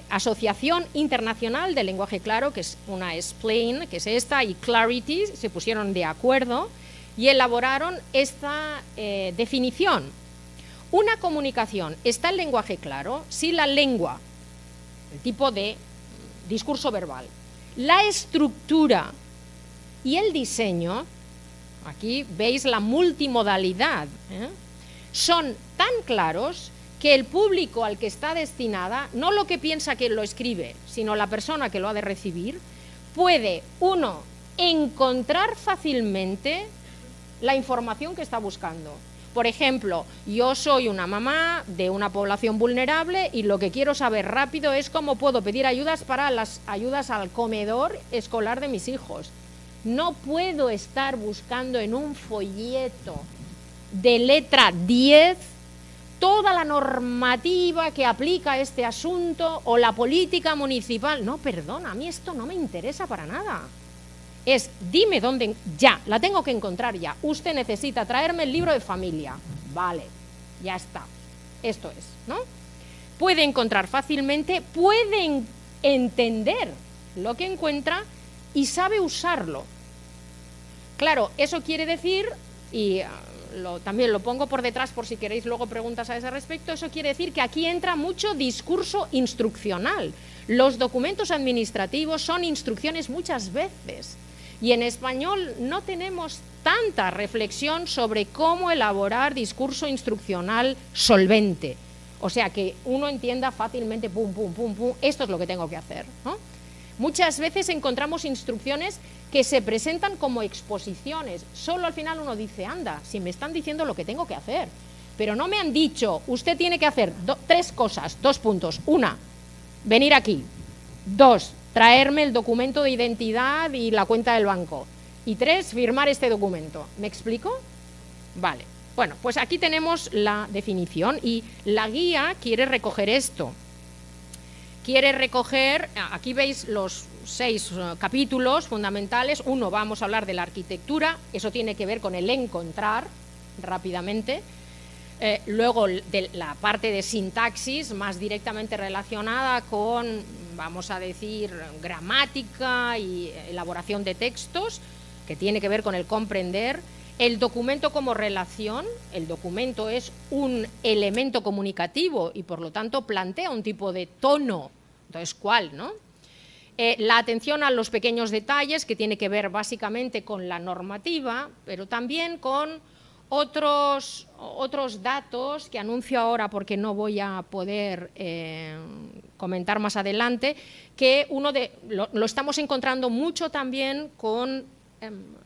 [SPEAKER 1] Asociación Internacional de Lenguaje Claro, que es una es Plain, que es esta, y Clarity, se pusieron de acuerdo y elaboraron esta definición. Una comunicación está en lenguaje claro si la lengua, el tipo de discurso verbal, la estructura y el diseño, aquí veis la multimodalidad, son tan claros que el público al que está destinada, no lo que piensa que lo escribe, sino la persona que lo ha de recibir, puede, uno, encontrar fácilmente la información que está buscando. Por ejemplo, yo soy una mamá de una población vulnerable y lo que quiero saber rápido es cómo puedo pedir ayudas para las ayudas al comedor escolar de mis hijos. No puedo estar buscando en un folleto de letra 10 toda la normativa que aplica a este asunto o la política municipal. No, perdona, a mí esto no me interesa para nada. Es, dime dónde, ya, la tengo que encontrar ya. Usted necesita traerme el libro de familia. Vale, ya está. Esto es, ¿no? Puede encontrar fácilmente, puede entender lo que encuentra y sabe usarlo. Claro, eso quiere decir, y también lo pongo por detrás por si queréis luego preguntas a ese respecto, eso quiere decir que aquí entra mucho discurso instruccional. Los documentos administrativos son instrucciones muchas veces. Y en español no tenemos tanta reflexión sobre cómo elaborar discurso instruccional solvente. O sea, que uno entienda fácilmente, pum, pum, pum, pum, esto es lo que tengo que hacer, ¿no? Muchas veces encontramos instrucciones que se presentan como exposiciones. Solo al final uno dice, anda, si me están diciendo lo que tengo que hacer. Pero no me han dicho, usted tiene que hacer 3 cosas, 2 puntos. 1, venir aquí. 2, traerme el documento de identidad y la cuenta del banco. Y 3, firmar este documento. ¿Me explico? Vale. Bueno, pues aquí tenemos la definición y la guía quiere recoger esto. Quiere recoger, aquí veis los 6 capítulos fundamentales. 1, vamos a hablar de la arquitectura, eso tiene que ver con el encontrar rápidamente. Luego de la parte de sintaxis, más directamente relacionada con, vamos a decir, gramática y elaboración de textos, que tiene que ver con el comprender. El documento como relación, el documento es un elemento comunicativo y por lo tanto plantea un tipo de tono. Entonces, ¿cuál, no? La atención a los pequeños detalles, que tiene que ver básicamente con la normativa, pero también con otros datos que anuncio ahora porque no voy a poder comentar más adelante, que lo estamos encontrando mucho también con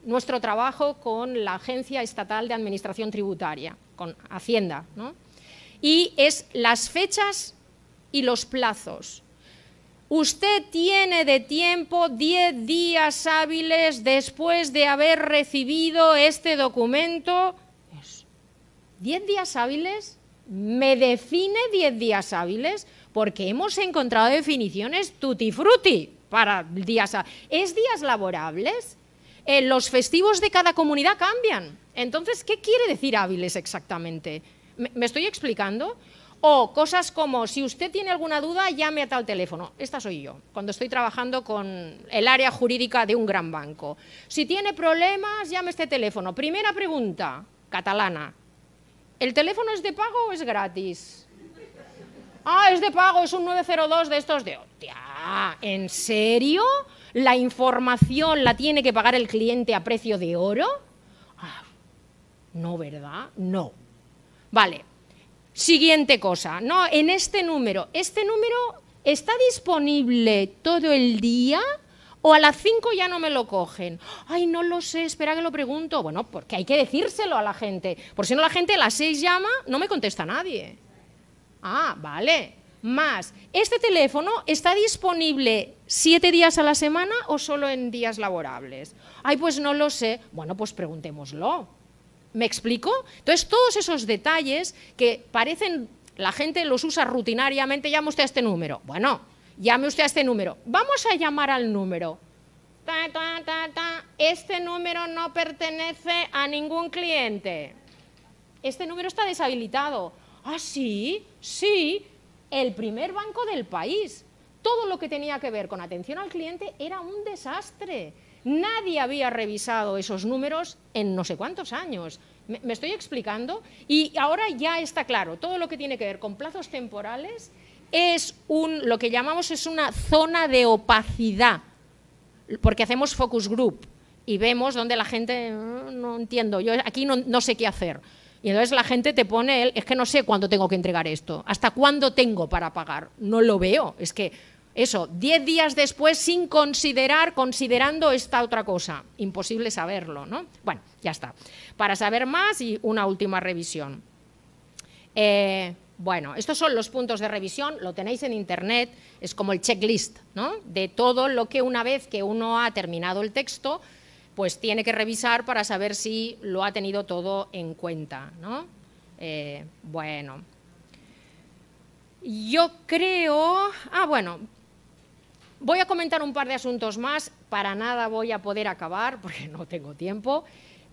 [SPEAKER 1] nuestro trabajo con la Agencia Estatal de Administración Tributaria, con Hacienda, ¿no? Y es las fechas y los plazos. Usted tiene de tiempo 10 días hábiles después de haber recibido este documento. 10 días hábiles, me define 10 días hábiles, porque hemos encontrado definiciones tutti frutti para días hábiles. ¿Es días laborables? Los festivos de cada comunidad cambian. Entonces, ¿qué quiere decir hábiles exactamente? ¿Me estoy explicando? O cosas como, si usted tiene alguna duda, llame a tal teléfono. Esta soy yo, cuando estoy trabajando con el área jurídica de un gran banco. Si tiene problemas, llame a este teléfono. Primera pregunta, catalana. ¿El teléfono es de pago o es gratis? Ah, es de pago, es un 902 de estos de... Hostia, ¿en serio? ¿La información la tiene que pagar el cliente a precio de oro? Ah, no, ¿verdad? No. Vale. Siguiente cosa, ¿no? En ¿este número está disponible todo el día o a las 5 ya no me lo cogen? Ay, no lo sé, espera que lo pregunto. Bueno, porque hay que decírselo a la gente, por si no la gente a las 6 llama, no me contesta nadie. Ah, vale. Más, ¿este teléfono está disponible 7 días a la semana o solo en días laborables? Ay, pues no lo sé. Bueno, pues preguntémoslo. ¿Me explico? Entonces, todos esos detalles que parecen, la gente los usa rutinariamente, llame usted a este número. Bueno, llame usted a este número. Vamos a llamar al número. Este número no pertenece a ningún cliente. Este número está deshabilitado. ¿Ah, sí? Sí. El primer banco del país. Todo lo que tenía que ver con atención al cliente era un desastre. Nadie había revisado esos números en no sé cuántos años. ¿Me estoy explicando? Y ahora ya está claro, todo lo que tiene que ver con plazos temporales es lo que llamamos es una zona de opacidad, porque hacemos focus group y vemos donde la gente, no entiendo, yo aquí no sé qué hacer. Y entonces la gente te pone, es que no sé cuándo tengo que entregar esto, hasta cuándo tengo para pagar, no lo veo, es que eso, 10 días después sin considerando esta otra cosa, imposible saberlo, ¿no? Bueno, ya está. Para saber más y una última revisión. Bueno, estos son los puntos de revisión, lo tenéis en internet, es como el checklist, ¿no? De todo lo que una vez que uno ha terminado el texto, pues tiene que revisar para saber si lo ha tenido todo en cuenta, ¿no? Bueno, yo creo... bueno, voy a comentar un par de asuntos más, para nada voy a poder acabar porque no tengo tiempo,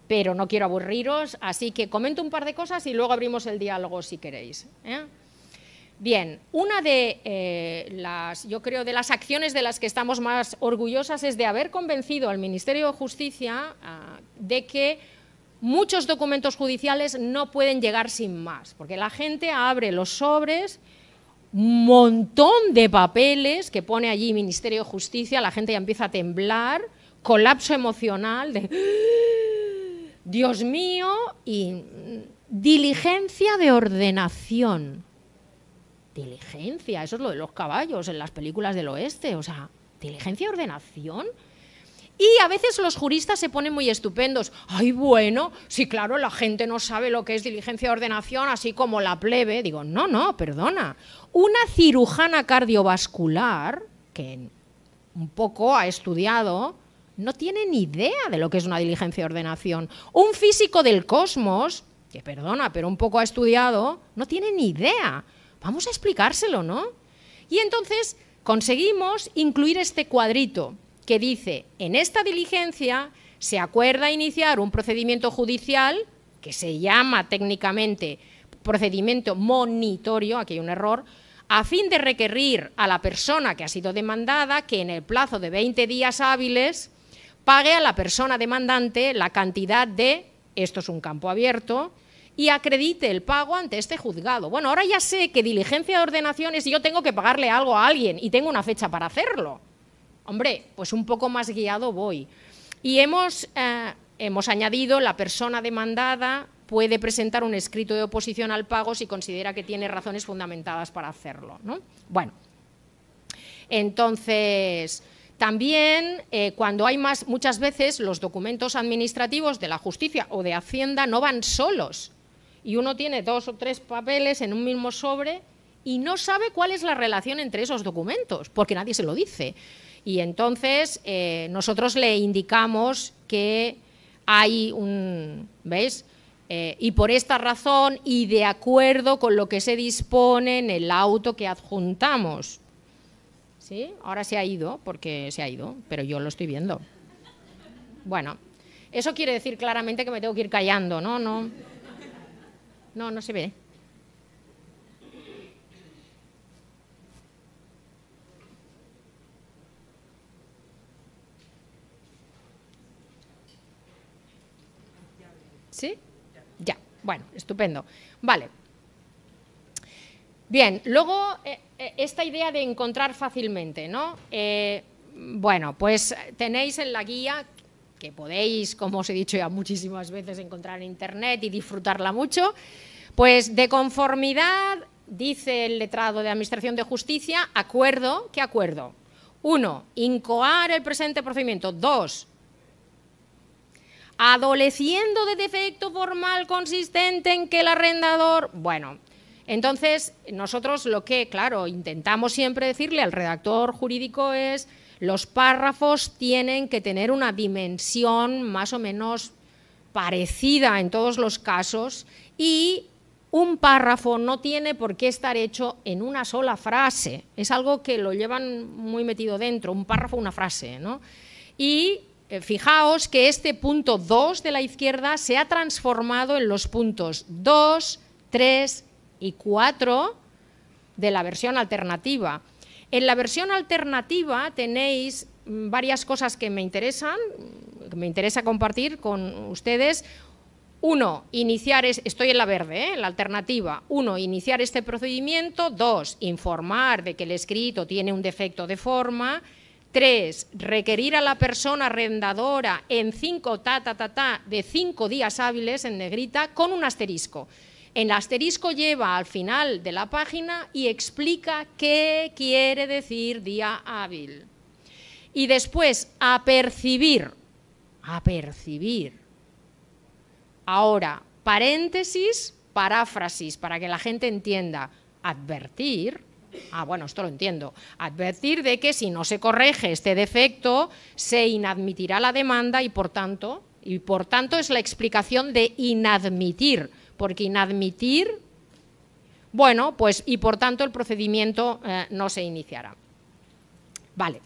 [SPEAKER 1] pero no quiero aburriros, así que comento un par de cosas y luego abrimos el diálogo si queréis. Bien, una de yo creo, de las acciones de las que estamos más orgullosas es de haber convencido al Ministerio de Justicia de que muchos documentos judiciales no pueden llegar sin más, porque la gente abre los sobres, un montón de papeles que pone allí Ministerio de Justicia, la gente ya empieza a temblar, colapso emocional de Dios mío, y diligencia de ordenación. Diligencia, eso es lo de los caballos en las películas del oeste, o sea, diligencia de ordenación. Y a veces los juristas se ponen muy estupendos. Ay, bueno, sí, claro, la gente no sabe lo que es diligencia de ordenación, así como la plebe. Digo, no, perdona. Una cirujana cardiovascular, que un poco ha estudiado, no tiene ni idea de lo que es una diligencia de ordenación. Un físico del cosmos, que perdona, pero un poco ha estudiado, no tiene ni idea. Vamos a explicárselo, ¿no? Y entonces conseguimos incluir este cuadrito que dice, en esta diligencia se acuerda iniciar un procedimiento judicial que se llama técnicamente procedimiento monitorio, aquí hay un error, a fin de requerir a la persona que ha sido demandada que en el plazo de 20 días hábiles pague a la persona demandante la cantidad de, esto es un campo abierto, y acredite el pago ante este juzgado. Bueno, ahora ya sé que diligencia de ordenación es si yo tengo que pagarle algo a alguien y tengo una fecha para hacerlo. Hombre, pues un poco más guiado voy. Y hemos añadido la persona demandada puede presentar un escrito de oposición al pago si considera que tiene razones fundamentadas para hacerlo, ¿no? Bueno, entonces... También, cuando hay muchas veces los documentos administrativos de la justicia o de Hacienda no van solos y uno tiene 2 o 3 papeles en un mismo sobre y no sabe cuál es la relación entre esos documentos, porque nadie se lo dice. Y entonces nosotros le indicamos que hay ¿veis? Y por esta razón y de acuerdo con lo que se dispone en el auto que adjuntamos. ¿Sí? Ahora se ha ido, porque se ha ido, pero yo lo estoy viendo. Bueno, eso quiere decir claramente que me tengo que ir callando, ¿no? No se ve. ¿Sí? Ya, bueno, estupendo. Vale. Bien, luego esta idea de encontrar fácilmente, ¿no? Bueno, pues tenéis en la guía, que podéis, como os he dicho ya muchísimas veces, encontrar en internet y disfrutarla mucho, Pues de conformidad, dice el letrado de Administración de Justicia, acuerdo, ¿qué acuerdo? 1, incoar el presente procedimiento. 2, adoleciendo de defecto formal consistente en que el arrendador... Bueno, entonces nosotros lo que, claro, intentamos siempre decirle al redactor jurídico es los párrafos tienen que tener una dimensión más o menos parecida en todos los casos y un párrafo no tiene por qué estar hecho en una sola frase, es algo que lo llevan muy metido dentro, un párrafo, una frase, ¿no? Y fijaos que este punto 2 de la izquierda se ha transformado en los puntos 2, 3 y 4 de la versión alternativa. En la versión alternativa tenéis varias cosas que me interesa compartir con ustedes. 1, iniciar, estoy en la verde, en la alternativa. 1, iniciar este procedimiento. 2, informar de que el escrito tiene un defecto de forma. 3, requerir a la persona arrendadora en 5 de 5 días hábiles en negrita con un asterisco. El asterisco lleva al final de la página y explica qué quiere decir día hábil. Y después, apercibir. Ahora, paréntesis, paráfrasis, para que la gente entienda. Advertir, bueno, esto lo entiendo. Advertir de que si no se corrige este defecto, se inadmitirá la demanda y por tanto es la explicación de inadmitir. Porque inadmitir, bueno, pues y por tanto el procedimiento no se iniciará. Vale.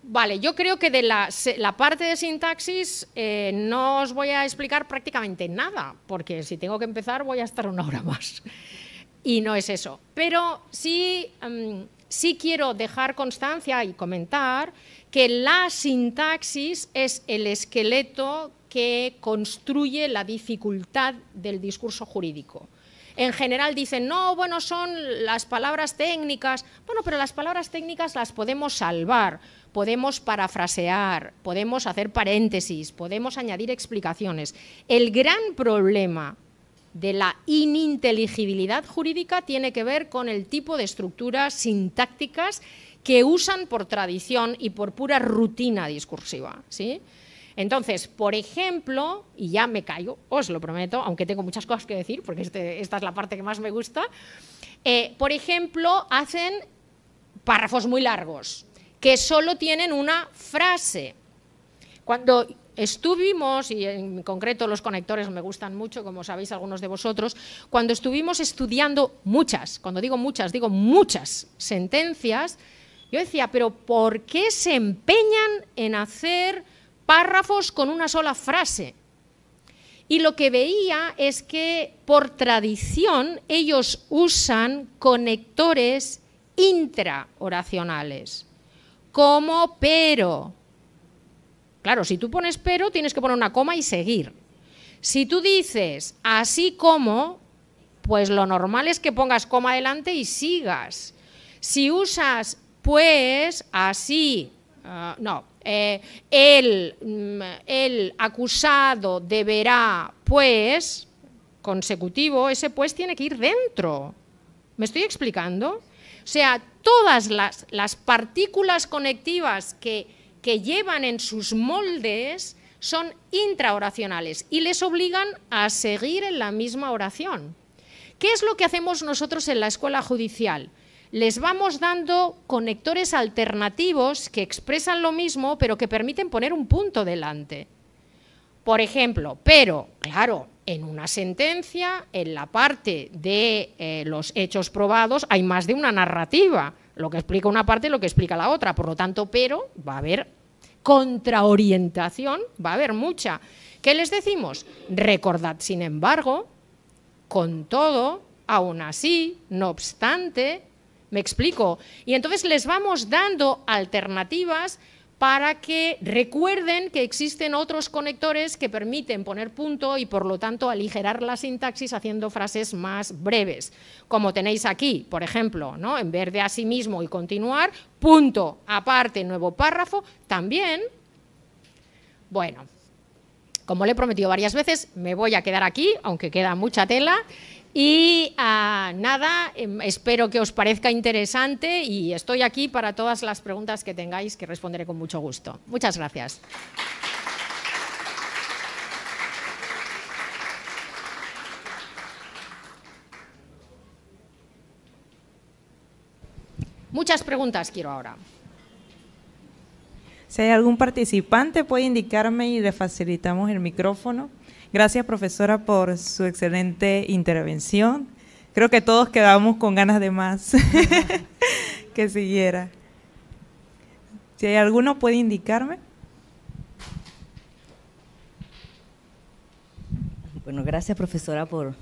[SPEAKER 1] Vale, yo creo que de la parte de sintaxis no os voy a explicar prácticamente nada, porque si tengo que empezar voy a estar 1 hora más. Y no es eso. Pero sí quiero dejar constancia y comentar que la sintaxis es el esqueleto que construye la dificultad del discurso jurídico. En general dicen, no, bueno, son las palabras técnicas. Bueno, pero las palabras técnicas las podemos salvar, podemos parafrasear, podemos hacer paréntesis, podemos añadir explicaciones. El gran problema de la ininteligibilidad jurídica tiene que ver con el tipo de estructuras sintácticas que usan por tradición y por pura rutina discursiva, ¿sí? Entonces, por ejemplo, y ya me callo, os lo prometo, aunque tengo muchas cosas que decir, porque esta es la parte que más me gusta, por ejemplo, hacen párrafos muy largos, que solo tienen una frase. Cuando estuvimos, y en concreto los conectores me gustan mucho, como sabéis algunos de vosotros, cuando estuvimos estudiando cuando digo muchas sentencias, yo decía, pero ¿por qué se empeñan en hacer párrafos con una sola frase? Y lo que veía es que por tradición ellos usan conectores intraoracionales, como pero. Claro, si tú pones pero, tienes que poner una coma y seguir. Si tú dices así como, pues lo normal es que pongas coma adelante y sigas. Si usas pues, así, el acusado deberá, pues, consecutivo, ese pues tiene que ir dentro. ¿Me estoy explicando? O sea, todas las partículas conectivas que llevan en sus moldes son intraoracionales y les obligan a seguir en la misma oración. ¿Qué es lo que hacemos nosotros en la escuela judicial? Les vamos dando conectores alternativos que expresan lo mismo, pero que permiten poner un punto delante. Por ejemplo, pero, claro, en una sentencia, en la parte de los hechos probados, hay más de una narrativa. Lo que explica una parte y lo que explica la otra. Por lo tanto, pero va a haber contraorientación, va a haber mucha. ¿Qué les decimos? Recordad, sin embargo, con todo, aún así, no obstante, me explico. Y entonces les vamos dando alternativas para que recuerden que existen otros conectores que permiten poner punto y, por lo tanto, aligerar la sintaxis haciendo frases más breves. Como tenéis aquí, por ejemplo, ¿no? En vez de asimismo y continuar, punto, aparte, nuevo párrafo, también. Bueno, como le he prometido varias veces, me voy a quedar aquí, aunque queda mucha tela. Y nada, espero que os parezca interesante y estoy aquí para todas las preguntas que tengáis, que responderé con mucho gusto. Muchas gracias. Muchas preguntas quiero ahora.
[SPEAKER 2] Si hay algún participante, puede indicarme y le facilitamos el micrófono. Gracias, profesora, por su excelente intervención. Creo que todos quedamos con ganas de más que siguiera. Si hay alguno, puede indicarme.
[SPEAKER 3] Bueno, gracias, profesora, por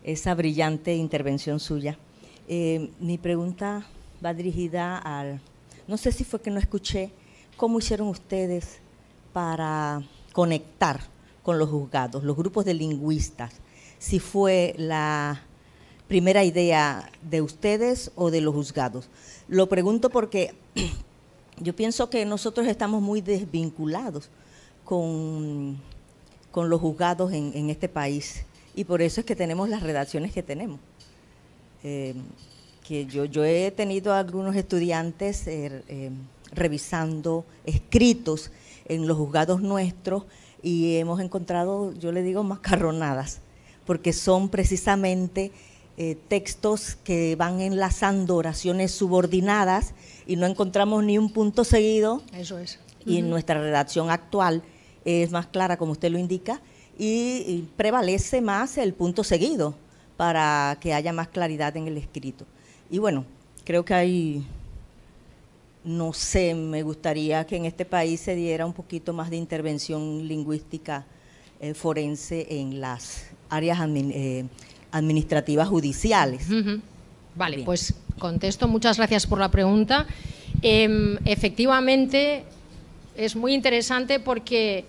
[SPEAKER 3] esa brillante intervención suya. Mi pregunta va dirigida al… No sé si fue que no escuché cómo hicieron ustedes para conectar con los juzgados, los grupos de lingüistas, si fue la primera idea de ustedes o de los juzgados. Lo pregunto porque yo pienso que nosotros estamos muy desvinculados con los juzgados en este país y por eso es que tenemos las redacciones que tenemos. Que yo he tenido algunos estudiantes revisando escritos en los juzgados nuestros y hemos encontrado, yo le digo, macarronadas, porque son precisamente textos que van enlazando oraciones subordinadas y no encontramos ni un punto seguido.
[SPEAKER 1] Eso es.
[SPEAKER 3] Y nuestra redacción actual es más clara, como usted lo indica, y prevalece más el punto seguido para que haya más claridad en el escrito. Y bueno, creo que hay… No sé, me gustaría que en este país se diera un poquito más de intervención lingüística forense en las áreas administrativas judiciales.
[SPEAKER 1] Vale,
[SPEAKER 3] Bien.
[SPEAKER 1] pues contesto. Muchas gracias por la pregunta. Efectivamente, es muy interesante porque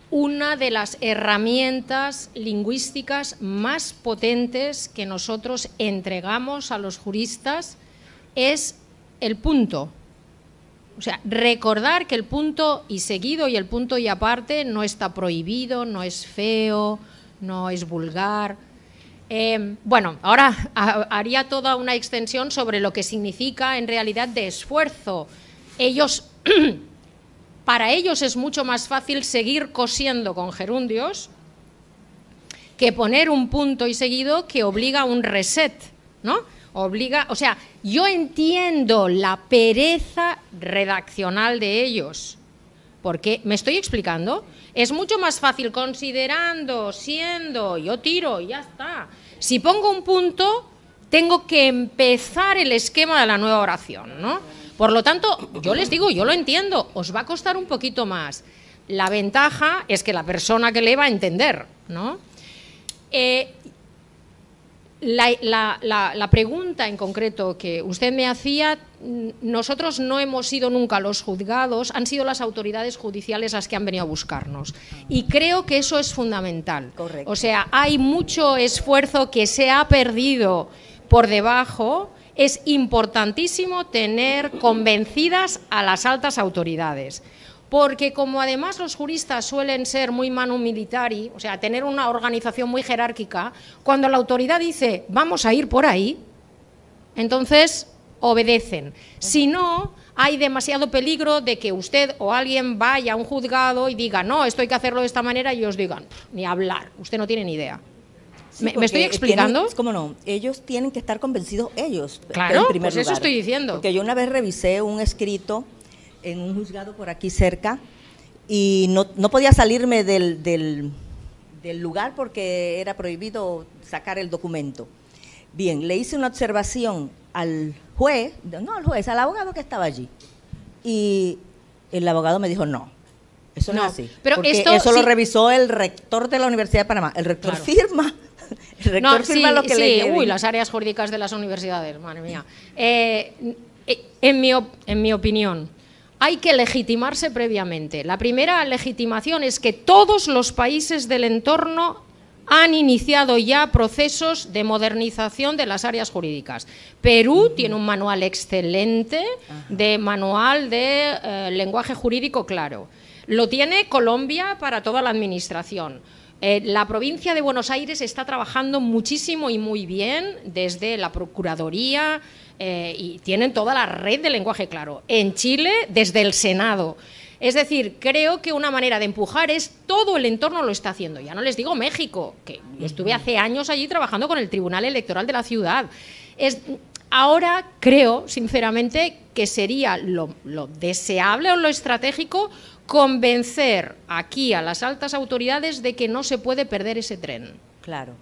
[SPEAKER 1] una de las herramientas lingüísticas más potentes que nosotros entregamos a los juristas es el punto. O sea, recordar que el punto y seguido y el punto y aparte no está prohibido, no es feo, no es vulgar. Bueno, ahora haría toda una extensión sobre lo que significa en realidad de esfuerzo. Para ellos es mucho más fácil seguir cosiendo con gerundios que poner un punto y seguido que obliga a un reset, ¿no? O sea, yo entiendo la pereza redaccional de ellos, porque, ¿me estoy explicando? Es mucho más fácil considerando, siendo, yo tiro y ya está. Si pongo un punto, tengo que empezar el esquema de la nueva oración, ¿no? Por lo tanto, yo les digo, yo lo entiendo, os va a costar un poquito más. La ventaja es que la persona que lee va a entender, ¿no? La pregunta en concreto que usted me hacía, nosotros no hemos sido nunca los juzgados, han sido las autoridades judiciales las que han venido a buscarnos. Y creo que eso es fundamental.
[SPEAKER 3] Correcto.
[SPEAKER 1] O sea, hay mucho esfuerzo que se ha perdido por debajo. Es importantísimo tener convencidas a las altas autoridades. Porque como además los juristas suelen ser muy manu militari, o sea, tener una organización muy jerárquica, cuando la autoridad dice vamos a ir por ahí, entonces obedecen. Si no, hay demasiado peligro de que usted o alguien vaya a un juzgado y diga no, esto hay que hacerlo de esta manera y ellos digan ni hablar, usted no tiene ni idea.
[SPEAKER 3] Sí,
[SPEAKER 1] ¿Me estoy explicando?
[SPEAKER 3] ¿Cómo no? Ellos tienen que estar convencidos ellos.
[SPEAKER 1] Claro,
[SPEAKER 3] en primer
[SPEAKER 1] pues eso
[SPEAKER 3] lugar.
[SPEAKER 1] estoy diciendo.
[SPEAKER 3] Porque yo una vez revisé un escrito en un juzgado por aquí cerca y no podía salirme del lugar porque era prohibido sacar el documento. Bien, le hice una observación al juez, al abogado que estaba allí. Y el abogado me dijo, no, eso no es así.
[SPEAKER 1] Pero
[SPEAKER 3] porque
[SPEAKER 1] esto
[SPEAKER 3] eso lo
[SPEAKER 1] sí,
[SPEAKER 3] revisó el rector de la Universidad de Panamá. El rector
[SPEAKER 1] claro,
[SPEAKER 3] firma. El rector firma lo que le
[SPEAKER 1] uy, las áreas jurídicas de las universidades, madre mía. En mi opinión, hay que legitimarse previamente. La primera legitimación es que todos los países del entorno han iniciado ya procesos de modernización de las áreas jurídicas. Perú tiene un manual excelente, de manual de lenguaje jurídico claro. Lo tiene Colombia para toda la administración. La provincia de Buenos Aires está trabajando muchísimo y muy bien desde la Procuraduría y tienen toda la red de lenguaje claro. En Chile, desde el Senado. Es decir, creo que una manera de empujar es todo el entorno lo está haciendo. Ya no les digo México, que yo estuve hace años allí trabajando con el Tribunal Electoral de la ciudad. Ahora creo, sinceramente, que sería lo deseable o lo estratégico convencer aquí a las altas autoridades de que no se puede perder ese tren.
[SPEAKER 3] Claro.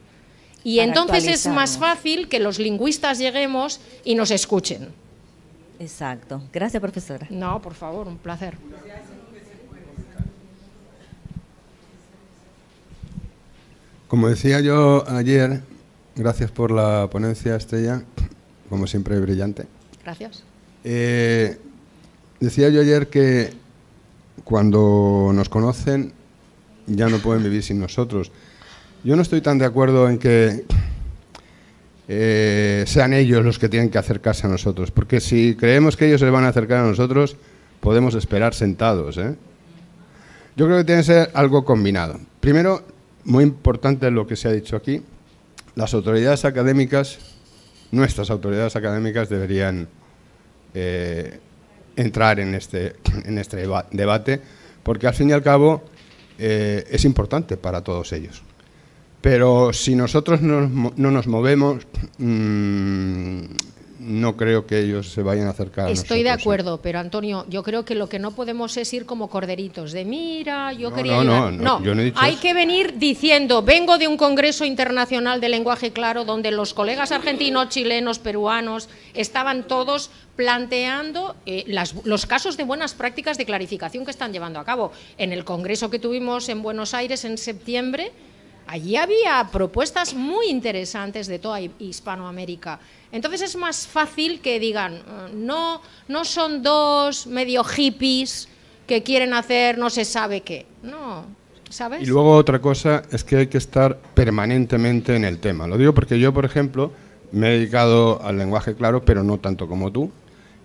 [SPEAKER 1] Y entonces es más fácil que los lingüistas lleguemos y nos escuchen.
[SPEAKER 3] Exacto. Gracias, profesora.
[SPEAKER 1] No, por favor, un placer.
[SPEAKER 4] Como decía yo ayer, gracias por la ponencia, Estrella, como siempre brillante.
[SPEAKER 1] Gracias.
[SPEAKER 4] Decía yo ayer que cuando nos conocen ya no pueden vivir sin nosotros. Yo no estoy tan de acuerdo en que sean ellos los que tienen que acercarse a nosotros, porque si creemos que ellos se van a acercar a nosotros, podemos esperar sentados, ¿eh? Yo creo que tiene que ser algo combinado. Primero, muy importante lo que se ha dicho aquí, las autoridades académicas, nuestras autoridades académicas deberían entrar en este debate, porque al fin y al cabo es importante para todos ellos. Pero si nosotros no nos movemos, no creo que ellos se vayan a acercar a nosotros.
[SPEAKER 1] Estoy de acuerdo, pero Antonio, yo creo que lo que no podemos es ir como corderitos, de mira, yo quería ayudar.
[SPEAKER 4] No, yo no he dicho
[SPEAKER 1] hay
[SPEAKER 4] eso.
[SPEAKER 1] que venir diciendo, vengo de un congreso internacional de lenguaje claro, donde los colegas argentinos, chilenos, peruanos, estaban todos planteando los casos de buenas prácticas de clarificación que están llevando a cabo. En el congreso que tuvimos en Buenos Aires en septiembre, allí había propuestas muy interesantes de toda Hispanoamérica. Entonces es más fácil que digan, no son dos medio hippies que quieren hacer no se sabe qué. No, ¿sabes?
[SPEAKER 4] Y luego otra cosa es que hay que estar permanentemente en el tema. Lo digo porque yo, por ejemplo, me he dedicado al lenguaje claro, pero no tanto como tú.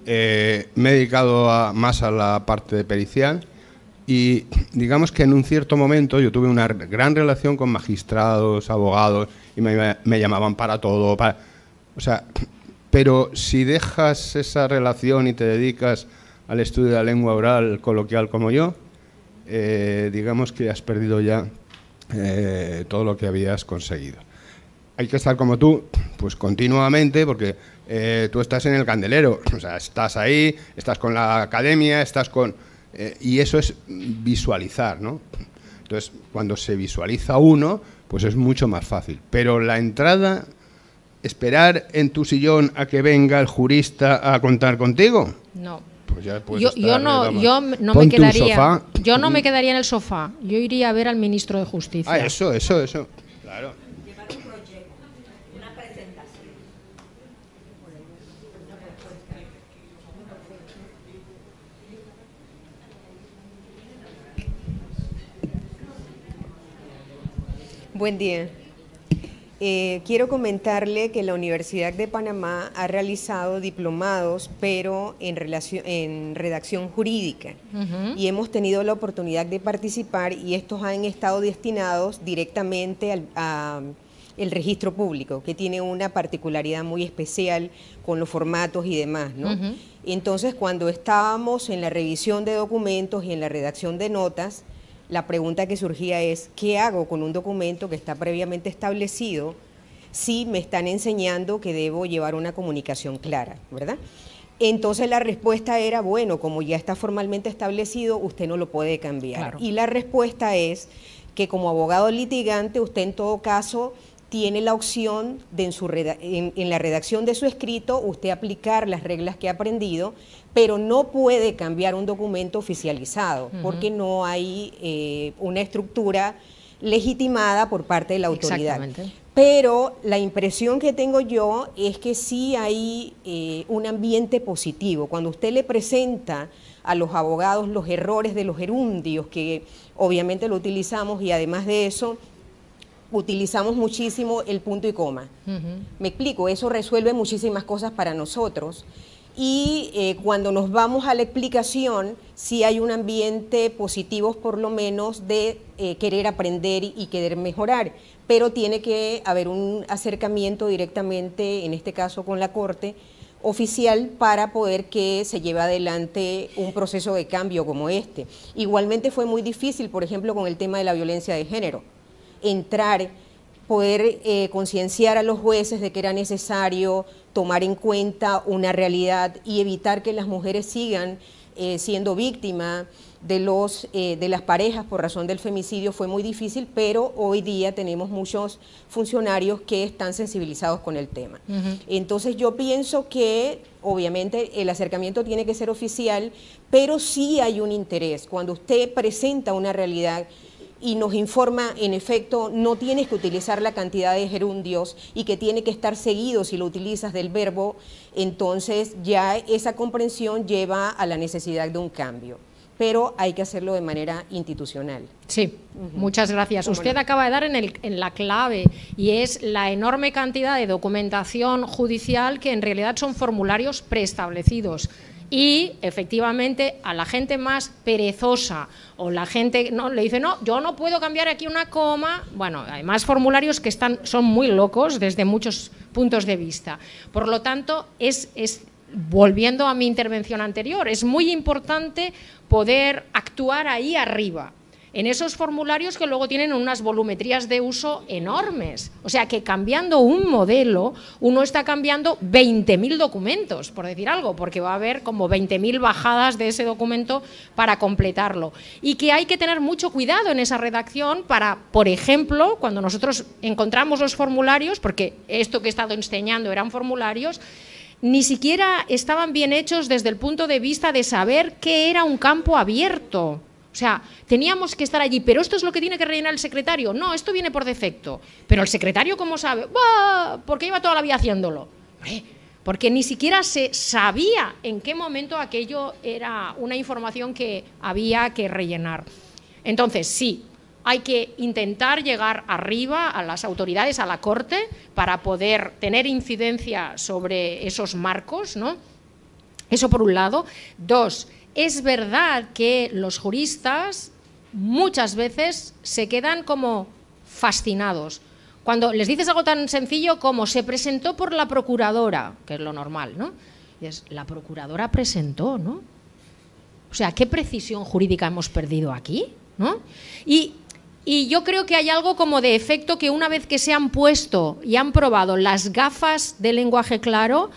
[SPEAKER 4] Me he dedicado más a la parte de pericial. Y digamos que en un cierto momento yo tuve una gran relación con magistrados, abogados, y me llamaban para todo. O sea, pero si dejas esa relación y te dedicas al estudio de la lengua oral coloquial como yo, digamos que has perdido ya todo lo que habías conseguido. Hay que estar como tú, pues continuamente, porque tú estás en el candelero, o sea, estás ahí, estás con la academia, estás con... y eso es visualizar, ¿no? Entonces, cuando se visualiza uno, pues es mucho más fácil. Pero la entrada, esperar en tu sillón a que venga el jurista a contar contigo.
[SPEAKER 1] No.
[SPEAKER 4] Pues ya
[SPEAKER 1] yo no me quedaría en el sofá. Yo iría a ver al ministro de Justicia.
[SPEAKER 4] Ah, eso. Claro.
[SPEAKER 5] Buen día. Quiero comentarle que la Universidad de Panamá ha realizado diplomados, pero en redacción jurídica. Y hemos tenido la oportunidad de participar y estos han estado destinados directamente al registro público, que tiene una particularidad muy especial con los formatos y demás, ¿no? Entonces, cuando estábamos en la revisión de documentos y en la redacción de notas, la pregunta que surgía es, ¿qué hago con un documento que está previamente establecido si me están enseñando que debo llevar una comunicación clara, ¿verdad? Entonces la respuesta era, bueno, como ya está formalmente establecido, usted no lo puede cambiar. Claro. Y la respuesta es que como abogado litigante, usted en todo caso tiene la opción de en la redacción de su escrito usted aplicar las reglas que ha aprendido, pero no puede cambiar un documento oficializado porque no hay una estructura legitimada por parte de la autoridad. Pero la impresión que tengo yo es que sí hay un ambiente positivo. Cuando usted le presenta a los abogados los errores de los gerundios, que obviamente lo utilizamos y además de eso utilizamos muchísimo el punto y coma. Me explico, eso resuelve muchísimas cosas para nosotros. y cuando nos vamos a la explicación, sí hay un ambiente positivo, por lo menos, de querer aprender y querer mejorar, pero tiene que haber un acercamiento directamente, en este caso con la Corte oficial, para poder que se lleve adelante un proceso de cambio como este. Igualmente fue muy difícil, por ejemplo, con el tema de la violencia de género, entrar, poder concienciar a los jueces de que era necesario tomar en cuenta una realidad y evitar que las mujeres sigan siendo víctimas de las parejas por razón del femicidio. Fue muy difícil, pero hoy día tenemos muchos funcionarios que están sensibilizados con el tema. Entonces yo pienso que obviamente el acercamiento tiene que ser oficial, pero sí hay un interés. Cuando usted presenta una realidad y nos informa, en efecto, no tienes que utilizar la cantidad de gerundios y que tiene que estar seguido si lo utilizas del verbo, entonces ya esa comprensión lleva a la necesidad de un cambio. Pero hay que hacerlo de manera institucional.
[SPEAKER 1] Sí, muchas gracias. Usted acaba de dar en la clave, y es la enorme cantidad de documentación judicial que en realidad son formularios preestablecidos. Y efectivamente a la gente más perezosa o la gente no le dice, no, yo no puedo cambiar aquí una coma. Bueno, hay más formularios que son muy locos desde muchos puntos de vista. Por lo tanto, volviendo a mi intervención anterior, es muy importante poder actuar ahí arriba, en esos formularios que luego tienen unas volumetrías de uso enormes. O sea que cambiando un modelo, uno está cambiando 20.000 documentos, por decir algo, porque va a haber como 20.000 bajadas de ese documento para completarlo. Y que hay que tener mucho cuidado en esa redacción para, por ejemplo, cuando nosotros encontramos los formularios, porque esto que he estado enseñando eran formularios, ni siquiera estaban bien hechos desde el punto de vista de saber qué era un campo abierto. O sea, teníamos que estar allí, pero esto es lo que tiene que rellenar el secretario. No, esto viene por defecto. Pero el secretario, ¿cómo sabe? ¡Bah! ¿Por qué lleva toda la vida haciéndolo? Porque ni siquiera se sabía en qué momento aquello era una información que había que rellenar. Entonces, sí, hay que intentar llegar arriba a las autoridades, a la Corte, para poder tener incidencia sobre esos marcos, ¿no? Eso por un lado. Dos, es verdad que los juristas muchas veces se quedan como fascinados. Cuando les dices algo tan sencillo como se presentó por la procuradora, que es lo normal, ¿no? Y es, la procuradora presentó, ¿no? O sea, ¿qué precisión jurídica hemos perdido aquí? ¿No? Y yo creo que hay algo como de efecto que una vez que se han puesto y han probado las gafas de lenguaje claro,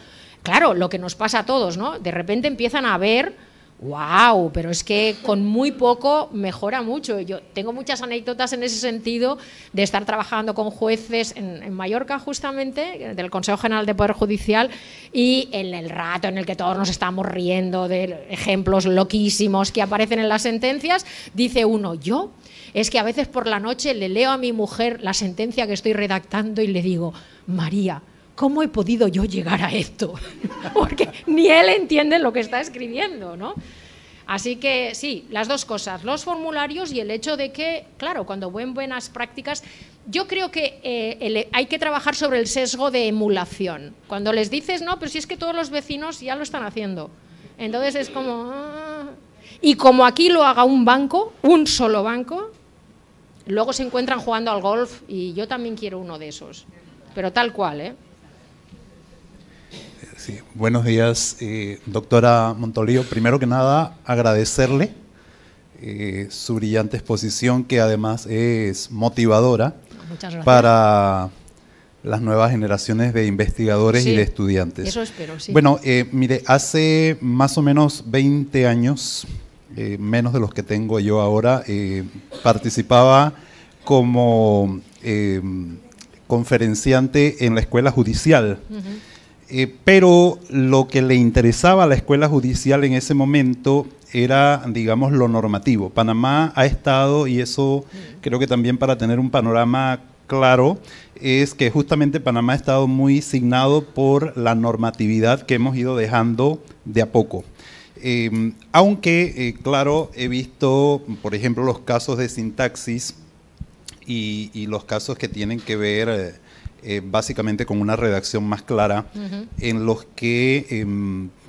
[SPEAKER 1] claro, lo que nos pasa a todos, ¿no? De repente empiezan a ver, ¡wow! Pero es que con muy poco mejora mucho. Yo tengo muchas anécdotas en ese sentido de estar trabajando con jueces en Mallorca, justamente, del Consejo General de Poder Judicial, y en el rato en el que todos nos estamos riendo de ejemplos loquísimos que aparecen en las sentencias, dice uno, es que a veces por la noche le leo a mi mujer la sentencia que estoy redactando y le digo, María, ¿cómo he podido yo llegar a esto? Porque ni él entiende lo que está escribiendo, ¿no? Así que sí, las dos cosas, los formularios y el hecho de que, claro, cuando ven buenas prácticas, yo creo que hay que trabajar sobre el sesgo de emulación. Cuando les dices, no, pero si es que todos los vecinos ya lo están haciendo. Entonces es como... Y como aquí lo haga un banco, un solo banco, luego se encuentran jugando al golf y yo también quiero uno de esos. Pero tal cual, ¿eh?
[SPEAKER 6] Sí, buenos días, doctora Montolío. Primero que nada, agradecerle su brillante exposición, que además es motivadora para las nuevas generaciones de investigadores y de estudiantes.
[SPEAKER 1] Eso espero, sí.
[SPEAKER 6] Bueno, mire, hace más o menos 20 años, menos de los que tengo yo ahora, participaba como conferenciante en la escuela judicial. Pero lo que le interesaba a la escuela judicial en ese momento era, digamos, lo normativo. Panamá ha estado, y eso creo que también para tener un panorama claro, es que justamente Panamá ha estado muy signado por la normatividad que hemos ido dejando de a poco. Aunque, claro, he visto, por ejemplo, los casos de sintaxis y los casos que tienen que ver básicamente con una redacción más clara, en los que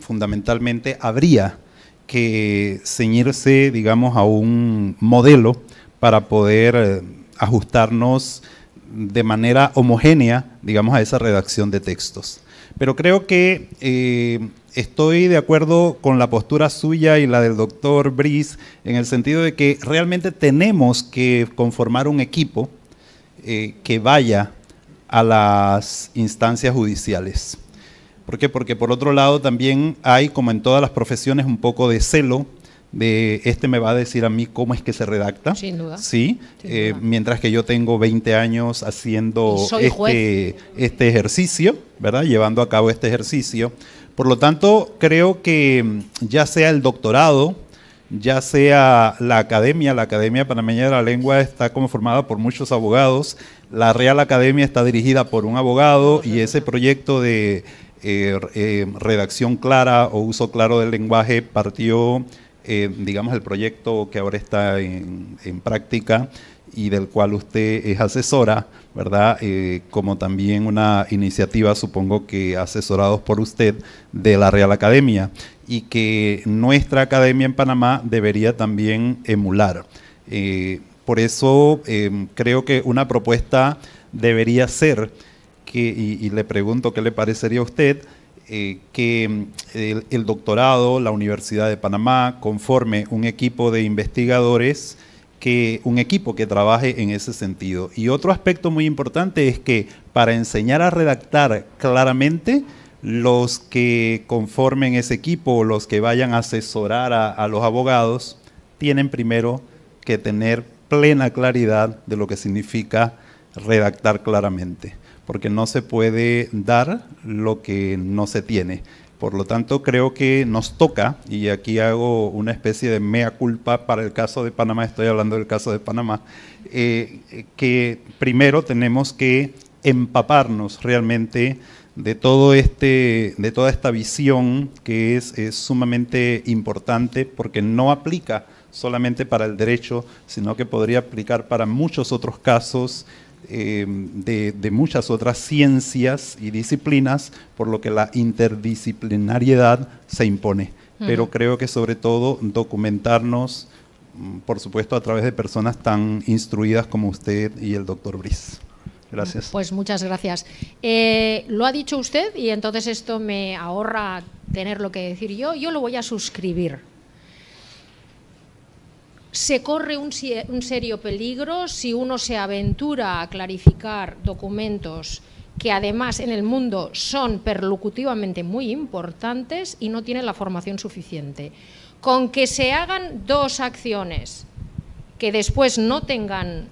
[SPEAKER 6] fundamentalmente habría que ceñirse, digamos, a un modelo para poder ajustarnos de manera homogénea, digamos, a esa redacción de textos. Pero creo que estoy de acuerdo con la postura suya y la del doctor Briz, en el sentido de que realmente tenemos que conformar un equipo que vaya a las instancias judiciales. ¿Por qué? Porque por otro lado también hay, como en todas las profesiones, un poco de celo de me va a decir a mí cómo es que se redacta.
[SPEAKER 1] Sin duda.
[SPEAKER 6] Sí,
[SPEAKER 1] Sin duda.
[SPEAKER 6] mientras que yo tengo 20 años haciendo este ejercicio, ¿verdad? Llevando a cabo este ejercicio. Por lo tanto, creo que ya sea el doctorado, ya sea la Academia Panameña de la Lengua está conformada por muchos abogados, la Real Academia está dirigida por un abogado y ese proyecto de redacción clara o uso claro del lenguaje partió, digamos, el proyecto que ahora está en práctica y del cual usted es asesora, ¿verdad? Como también una iniciativa, supongo que asesorados por usted, de la Real Academia, y que nuestra academia en Panamá debería también emular. Por eso creo que una propuesta debería ser, y le pregunto qué le parecería a usted, que el doctorado, la Universidad de Panamá, conforme un equipo de investigadores, un equipo que trabaje en ese sentido. Y otro aspecto muy importante es que para enseñar a redactar claramente, los que conformen ese equipo, los que vayan a asesorar a los abogados, tienen primero que tener plena claridad de lo que significa redactar claramente, porque no se puede dar lo que no se tiene. Por lo tanto, creo que nos toca, y aquí hago una especie de mea culpa para el caso de Panamá, estoy hablando del caso de Panamá, que primero tenemos que empaparnos realmente de toda esta visión que es sumamente importante, porque no aplica solamente para el derecho, sino que podría aplicar para muchos otros casos de muchas otras ciencias y disciplinas, por lo que la interdisciplinariedad se impone. Pero creo que sobre todo documentarnos, por supuesto, a través de personas tan instruidas como usted y el doctor Briz. Gracias.
[SPEAKER 1] Pues muchas gracias. Lo ha dicho usted y entonces esto me ahorra tener lo que decir yo. Yo lo voy a suscribir. Se corre un serio peligro si uno se aventura a clarificar documentos que además en el mundo son perlocutivamente muy importantes y no tiene la formación suficiente. Con que se hagan dos acciones que después no tengan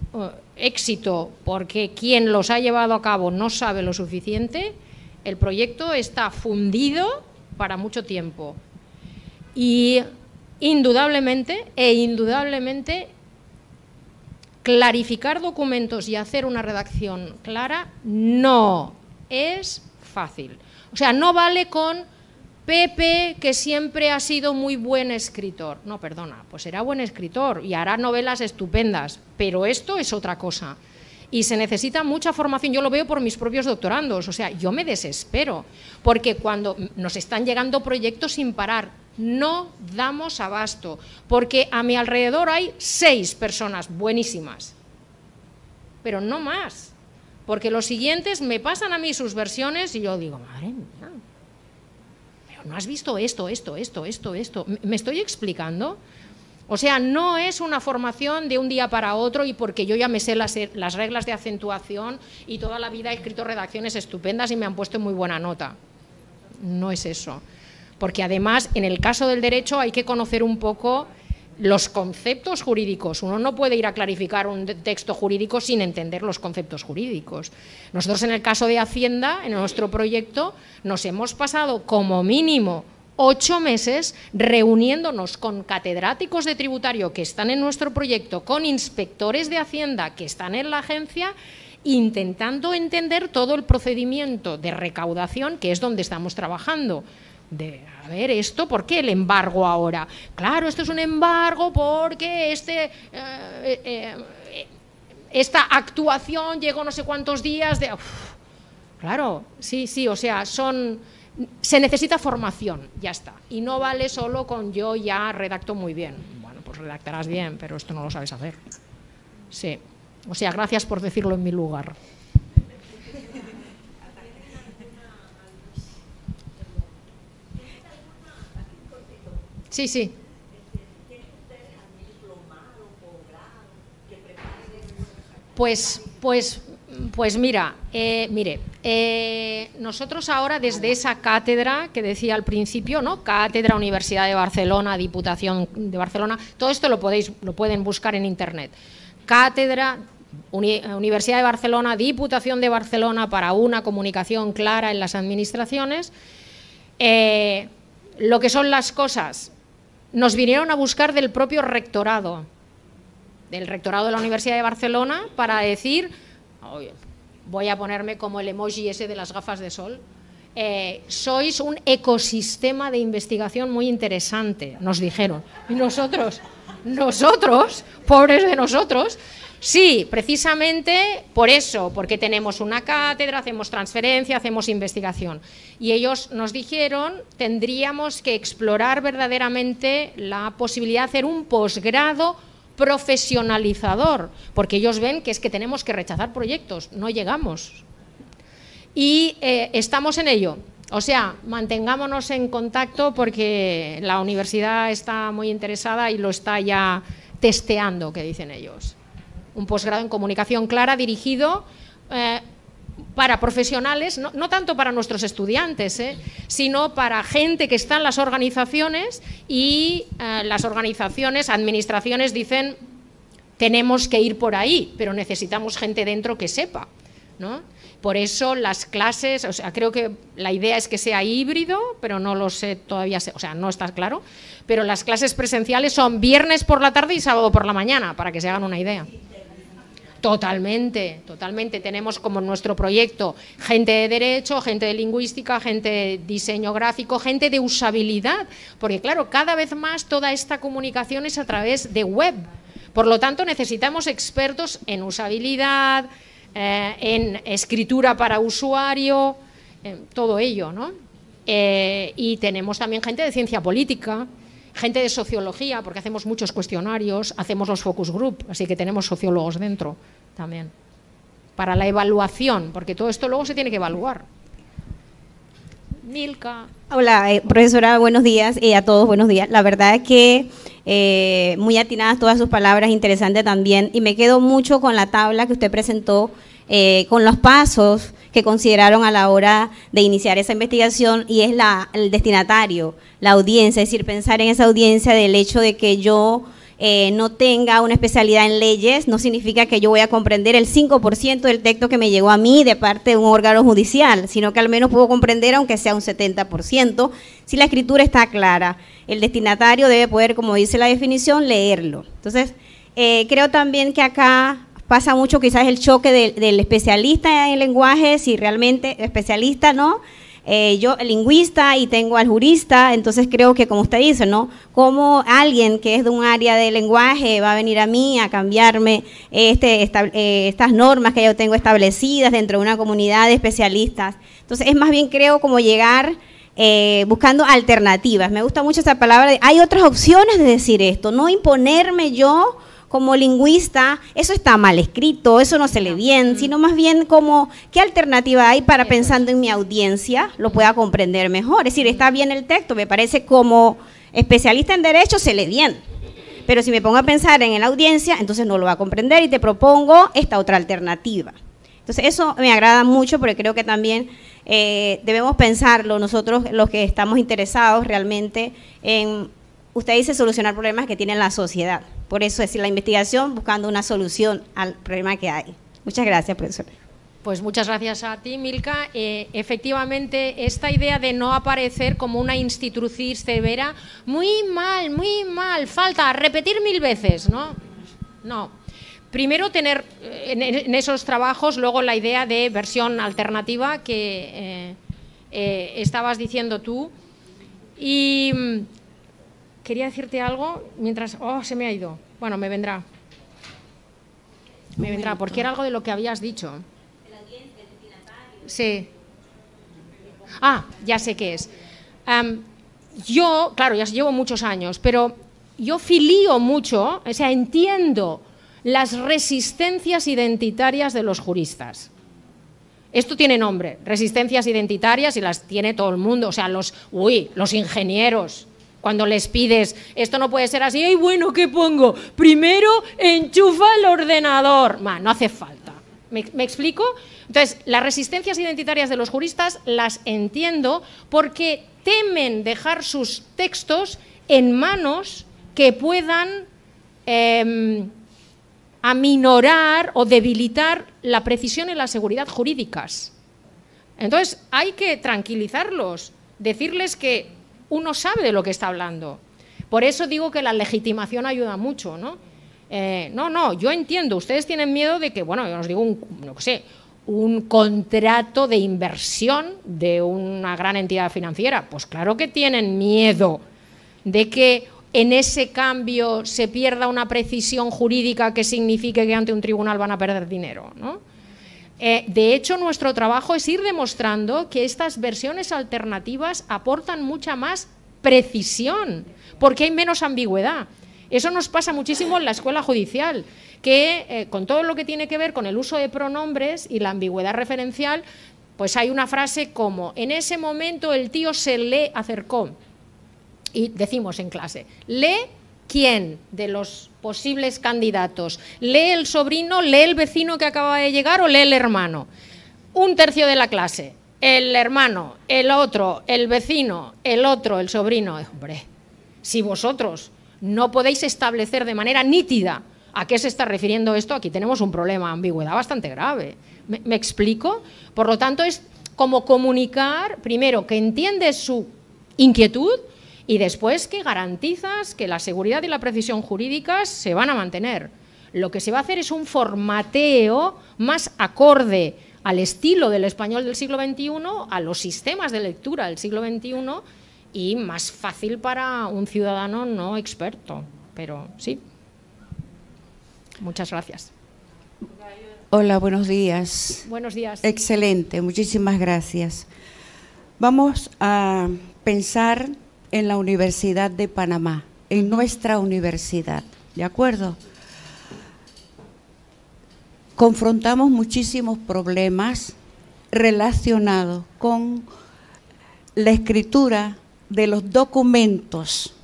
[SPEAKER 1] éxito porque quien los ha llevado a cabo no sabe lo suficiente, el proyecto está fundido para mucho tiempo. Y indudablemente clarificar documentos y hacer una redacción clara no es fácil. O sea, no vale con Pepe, que siempre ha sido muy buen escritor. No, perdona, pues será buen escritor y hará novelas estupendas, pero esto es otra cosa. Y se necesita mucha formación, yo lo veo por mis propios doctorandos, o sea, yo me desespero, porque cuando nos están llegando proyectos sin parar, no damos abasto, porque a mi alrededor hay 6 personas buenísimas, pero no más, porque los siguientes me pasan a mí sus versiones y yo digo, madre mía, pero no has visto esto. ¿Me estoy explicando? O sea, no es una formación de un día para otro y porque yo ya me sé las reglas de acentuación y toda la vida he escrito redacciones estupendas y me han puesto muy buena nota. No es eso. Porque además, en el caso del derecho hay que conocer un poco los conceptos jurídicos. Uno no puede ir a clarificar un texto jurídico sin entender los conceptos jurídicos. Nosotros en el caso de Hacienda, en nuestro proyecto, nos hemos pasado como mínimo 8 meses reuniéndonos con catedráticos de tributario que están en nuestro proyecto, con inspectores de Hacienda que están en la agencia, intentando entender todo el procedimiento de recaudación, que es donde estamos trabajando. A ver, esto, ¿por qué el embargo ahora? Claro, esto es un embargo porque esta actuación llegó no sé cuántos días de... Claro, sí, o sea, se necesita formación, ya está. Y no vale solo con yo ya redacto muy bien. Bueno, pues redactarás bien, pero esto no lo sabes hacer. Sí, o sea, gracias por decirlo en mi lugar. Sí. Pues mira, nosotros ahora desde esa cátedra que decía al principio, ¿no? Cátedra Universidad de Barcelona, Diputación de Barcelona, todo esto lo pueden buscar en internet. Cátedra Universidad de Barcelona, Diputación de Barcelona para una comunicación clara en las administraciones. Lo que son las cosas, nos vinieron a buscar del propio rectorado, de la Universidad de Barcelona, para decir, voy a ponerme como el emoji ese de las gafas de sol, sois un ecosistema de investigación muy interesante, nos dijeron. Y nosotros, pobres de nosotros, sí, precisamente por eso, porque tenemos una cátedra, hacemos transferencia, hacemos investigación. Y ellos nos dijeron, tendríamos que explorar verdaderamente la posibilidad de hacer un posgrado profesionalizador, porque ellos ven que es que tenemos que rechazar proyectos, no llegamos. Y estamos en ello, o sea, mantengámonos en contacto porque la universidad está muy interesada y lo está ya testeando, que dicen ellos. Un posgrado en comunicación clara dirigido para profesionales, no tanto para nuestros estudiantes, sino para gente que está en las organizaciones y las organizaciones, administraciones dicen tenemos que ir por ahí, pero necesitamos gente dentro que sepa, ¿no? Por eso las clases, o sea, creo que la idea es que sea híbrido, pero no lo sé todavía, o sea, no está claro, pero las clases presenciales son viernes por la tarde y sábado por la mañana, para que se hagan una idea. Totalmente. Tenemos como nuestro proyecto gente de derecho, gente de lingüística, gente de diseño gráfico, gente de usabilidad, porque claro, cada vez más toda esta comunicación es a través de web. Por lo tanto, necesitamos expertos en usabilidad, en escritura para usuario, todo ello, ¿no? Y tenemos también gente de ciencia política, gente de sociología, porque hacemos muchos cuestionarios, hacemos los focus group, así que tenemos sociólogos dentro también, para la evaluación, porque todo esto luego se tiene que evaluar. Milka.
[SPEAKER 7] Hola, profesora, buenos días, a todos buenos días. La verdad es que muy atinadas todas sus palabras, interesante también, y me quedo mucho con la tabla que usted presentó, con los pasos que consideraron a la hora de iniciar esa investigación, y es el destinatario, la audiencia, es decir, pensar en esa audiencia del hecho de que yo no tenga una especialidad en leyes, no significa que yo voy a comprender el 5% del texto que me llegó a mí de parte de un órgano judicial, sino que al menos puedo comprender aunque sea un 70%, si la escritura está clara. El destinatario debe poder, como dice la definición, leerlo. Entonces, creo también que acá pasa mucho quizás el choque del especialista en lenguaje, si realmente especialista, ¿no? Yo lingüista y tengo al jurista, entonces creo que como usted dice, ¿no? Como alguien que es de un área de lenguaje va a venir a mí a cambiarme estas normas que yo tengo establecidas dentro de una comunidad de especialistas. Entonces es más bien creo como llegar buscando alternativas. Me gusta mucho esa palabra de, hay otras opciones de decir esto, no imponerme yo como lingüista, eso está mal escrito, eso no se lee bien, sino más bien como qué alternativa hay para, pensando en mi audiencia, lo pueda comprender mejor. Es decir, está bien el texto, me parece como especialista en derecho se lee bien, pero si me pongo a pensar en la audiencia, entonces no lo va a comprender y te propongo esta otra alternativa. Entonces eso me agrada mucho porque creo que también debemos pensarlo nosotros los que estamos interesados realmente en, usted dice, solucionar problemas que tiene la sociedad. Por eso es la investigación buscando una solución al problema que hay. Muchas gracias, profesora.
[SPEAKER 1] Pues muchas gracias a ti, Milka. Efectivamente, esta idea de no aparecer como una institución severa, muy mal, falta repetir 1000 veces, ¿no? No. Primero tener en esos trabajos, luego la idea de versión alternativa que estabas diciendo tú. Y quería decirte algo mientras... Oh, se me ha ido. Bueno, me vendrá. Me vendrá, porque era algo de lo que habías dicho. Sí. Ah, ya sé qué es. Yo, claro, ya llevo muchos años, pero yo filío mucho, o sea, entiendo las resistencias identitarias de los juristas. Esto tiene nombre, resistencias identitarias, y las tiene todo el mundo, o sea, los ingenieros, cuando les pides, esto no puede ser así, ¡ay, bueno, qué pongo! Primero enchufa el ordenador. No hace falta. ¿Me explico? Entonces, las resistencias identitarias de los juristas las entiendo porque temen dejar sus textos en manos que puedan aminorar o debilitar la precisión y la seguridad jurídicas. Entonces, hay que tranquilizarlos, decirles que uno sabe de lo que está hablando. Por eso digo que la legitimación ayuda mucho, ¿no? No, yo entiendo, ustedes tienen miedo de que, bueno, yo os digo, un contrato de inversión de una gran entidad financiera. Pues claro que tienen miedo de que en ese cambio se pierda una precisión jurídica que signifique que ante un tribunal van a perder dinero, ¿no? De hecho, nuestro trabajo es ir demostrando que estas versiones alternativas aportan mucha más precisión, porque hay menos ambigüedad. Eso nos pasa muchísimo en la escuela judicial, que con todo lo que tiene que ver con el uso de pronombres y la ambigüedad referencial, pues hay una frase como, en ese momento el tío se le acercó, y decimos en clase, ¿lee quién de los posibles candidatos? ¿Lee el sobrino, lee el vecino que acaba de llegar o lee el hermano? Un tercio de la clase, el hermano, el otro, el vecino, el otro, el sobrino. Hombre, si vosotros no podéis establecer de manera nítida a qué se está refiriendo esto, aquí tenemos un problema, ambigüedad bastante grave. ¿Me explico? Por lo tanto, es como comunicar, primero, que entiendes su inquietud y después que garantizas que la seguridad y la precisión jurídicas se van a mantener. Lo que se va a hacer es un formateo más acorde al estilo del español del siglo XXI, a los sistemas de lectura del siglo XXI, y más fácil para un ciudadano no experto, pero sí. Muchas gracias.
[SPEAKER 8] Hola, buenos días.
[SPEAKER 1] Buenos días.
[SPEAKER 8] Excelente, muchísimas gracias. Vamos a pensar en la Universidad de Panamá, en nuestra universidad, ¿de acuerdo? Confrontamos muchísimos problemas relacionados con la escritura de los documentos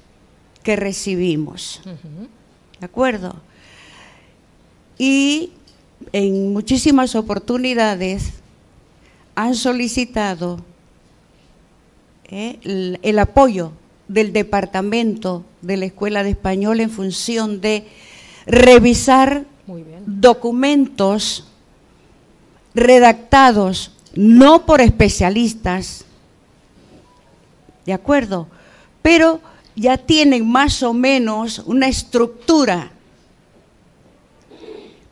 [SPEAKER 8] que recibimos, ¿de acuerdo? Y en muchísimas oportunidades han solicitado el apoyo del Departamento de la Escuela de Español en función de revisar documentos redactados no por especialistas, ¿de acuerdo? Pero ya tienen más o menos una estructura.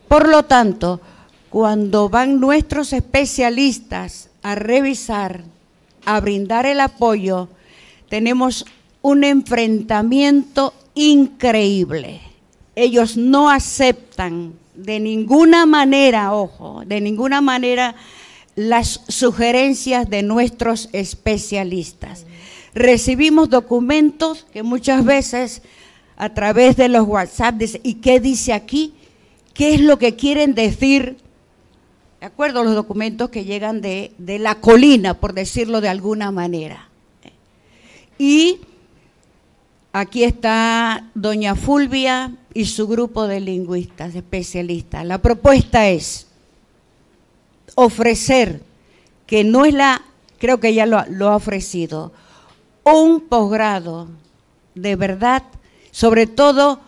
[SPEAKER 8] Por lo tanto, cuando van nuestros especialistas a revisar, a brindar el apoyo, tenemos un enfrentamiento increíble. Ellos no aceptan de ninguna manera, ojo, de ninguna manera las sugerencias de nuestros especialistas. Recibimos documentos que muchas veces a través de los WhatsApp dicen, ¿y qué dice aquí? ¿Qué es lo que quieren decir? ¿De acuerdo? Los documentos que llegan de la colina, por decirlo de alguna manera. Y aquí está doña Fulvia y su grupo de lingüistas, especialistas. La propuesta es ofrecer, que no es creo que ya lo ha ofrecido, un posgrado de verdad, sobre todo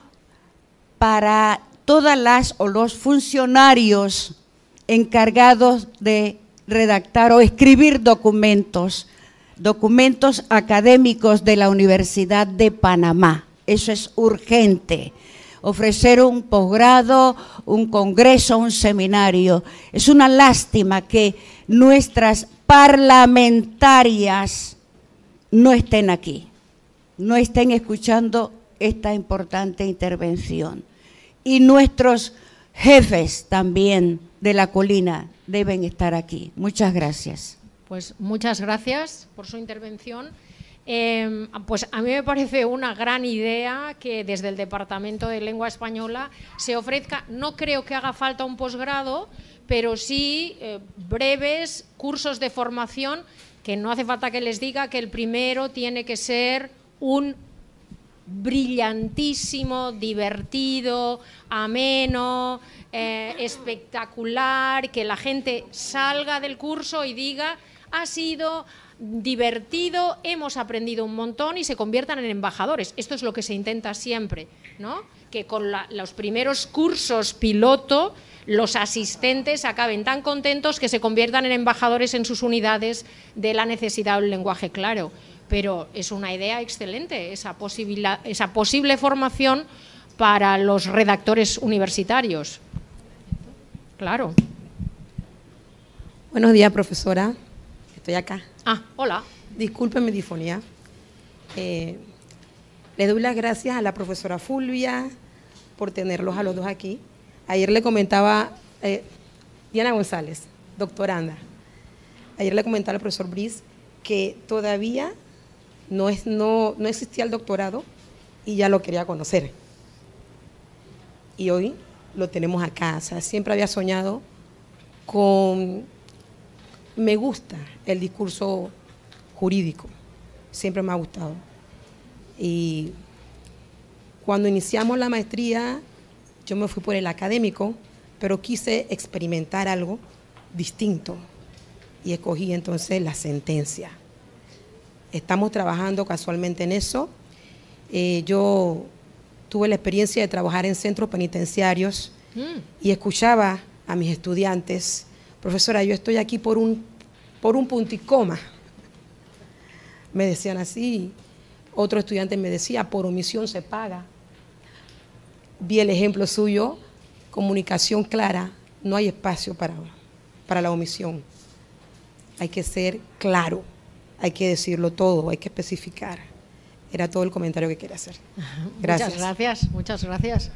[SPEAKER 8] para todas las o los funcionarios encargados de redactar o escribir documentos académicos de la Universidad de Panamá. Eso es urgente. Ofrecer un posgrado, un congreso, un seminario. Es una lástima que nuestras parlamentarias no estén aquí, no estén escuchando esta importante intervención. Y nuestros jefes también de la colina deben estar aquí. Muchas gracias.
[SPEAKER 1] Pues muchas gracias por su intervención. Pues a mí me parece una gran idea que desde el Departamento de Lengua Española se ofrezca, no creo que haga falta un posgrado, pero sí breves cursos de formación, que no hace falta que les diga que el primero tiene que ser un brillantísimo, divertido, ameno, espectacular, que la gente salga del curso y diga: ha sido divertido, hemos aprendido un montón, y se conviertan en embajadores. Esto es lo que se intenta siempre, ¿no? Que con los primeros cursos piloto los asistentes acaben tan contentos que se conviertan en embajadores en sus unidades de la necesidad del lenguaje claro. Pero es una idea excelente esa posible formación para los redactores universitarios. Claro.
[SPEAKER 9] Buenos días, profesora. Estoy acá.
[SPEAKER 1] Ah, hola.
[SPEAKER 9] Disculpe mi difonía. Le doy las gracias a la profesora Fulvia por tenerlos a los dos aquí. Ayer le comentaba, Diana González, doctoranda, ayer le comentaba al profesor Brice que todavía no existía el doctorado y ya lo quería conocer. Y hoy lo tenemos acá. O sea, siempre había soñado con... Me gusta el discurso jurídico, siempre me ha gustado. Y cuando iniciamos la maestría, yo me fui por el académico, pero quise experimentar algo distinto y escogí entonces la sentencia. Estamos trabajando casualmente en eso. Yo tuve la experiencia de trabajar en centros penitenciarios y escuchaba a mis estudiantes: profesora, yo estoy aquí por un punto y coma. Me decían así. Otro estudiante me decía: por omisión se paga. Vi el ejemplo suyo, comunicación clara, no hay espacio para la omisión. Hay que ser claro, hay que decirlo todo, hay que especificar. Era todo el comentario que quería hacer. Gracias.
[SPEAKER 1] Muchas gracias, muchas gracias.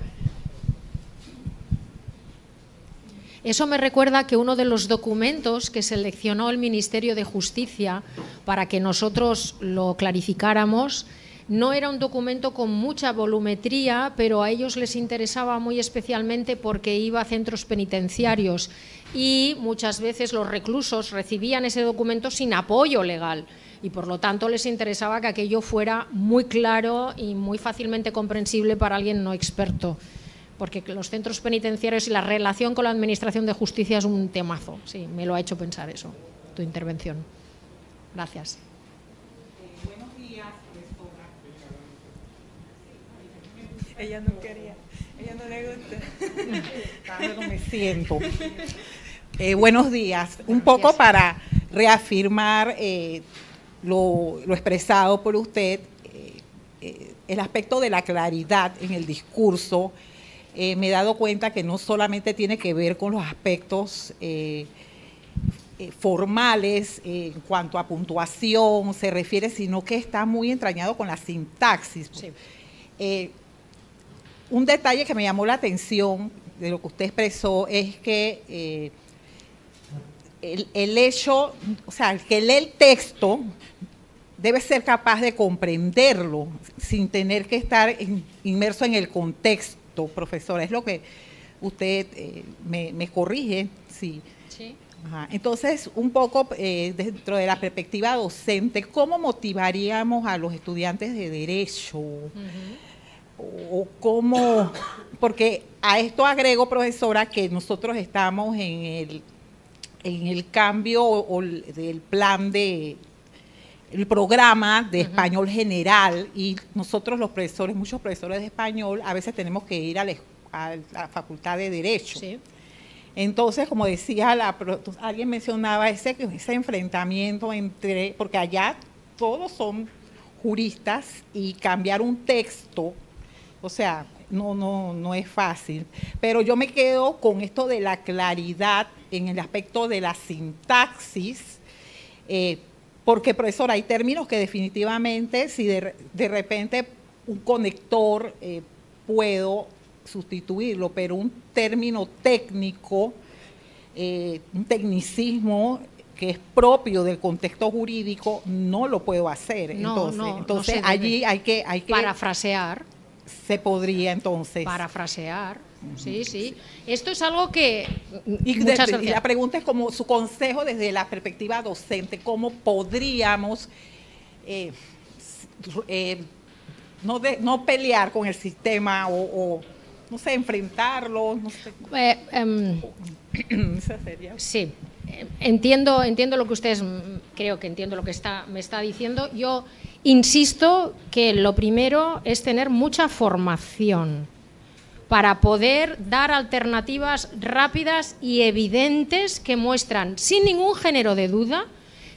[SPEAKER 1] Eso me recuerda que uno de los documentos que seleccionó el Ministerio de Justicia para que nosotros lo clarificáramos no era un documento con mucha volumetría, pero a ellos les interesaba muy especialmente porque iba a centros penitenciarios y muchas veces los reclusos recibían ese documento sin apoyo legal y por lo tanto les interesaba que aquello fuera muy claro y muy fácilmente comprensible para alguien no experto, porque los centros penitenciarios y la relación con la Administración de Justicia es un temazo. Sí, me lo ha hecho pensar eso, tu intervención. Gracias.
[SPEAKER 2] Buenos días, profesora. Ella no quería, ella no le gusta.
[SPEAKER 10] No me siento. Buenos días. Un poco para reafirmar lo expresado por usted, el aspecto de la claridad en el discurso. Me he dado cuenta que no solamente tiene que ver con los aspectos formales en cuanto a puntuación se refiere, sino que está muy entrañado con la sintaxis. Sí. Un detalle que me llamó la atención de lo que usted expresó es que el hecho, o sea, el que lee el texto debe ser capaz de comprenderlo sin tener que estar inmerso en el contexto, profesora. Es lo que usted me corrige, sí. Sí. Ajá. Entonces, un poco dentro de la perspectiva docente, ¿cómo motivaríamos a los estudiantes de Derecho? O cómo, porque a esto agrego, profesora, que nosotros estamos en el cambio del plan el programa de español general, y nosotros los profesores, muchos profesores de español, a veces tenemos que ir a la Facultad de Derecho. Sí. Entonces, como decía, alguien mencionaba ese enfrentamiento entre, porque allá todos son juristas y cambiar un texto, o sea, no es fácil. Pero yo me quedo con esto de la claridad en el aspecto de la sintaxis, porque, profesor, hay términos que definitivamente, si de repente un conector puedo sustituirlo, pero un término técnico, un tecnicismo que es propio del contexto jurídico, no lo puedo hacer. Entonces allí hay que
[SPEAKER 1] parafrasear.
[SPEAKER 10] Se podría entonces
[SPEAKER 1] parafrasear. Sí, sí. Esto es algo que
[SPEAKER 10] y la pregunta es como su consejo desde la perspectiva docente, ¿cómo podríamos no pelear con el sistema o no sé, enfrentarlo? No sé.
[SPEAKER 1] Sí, entiendo lo que ustedes, creo que entiendo lo que me está diciendo. Yo insisto que lo primero es tener mucha formación para poder dar alternativas rápidas y evidentes que muestran sin ningún género de duda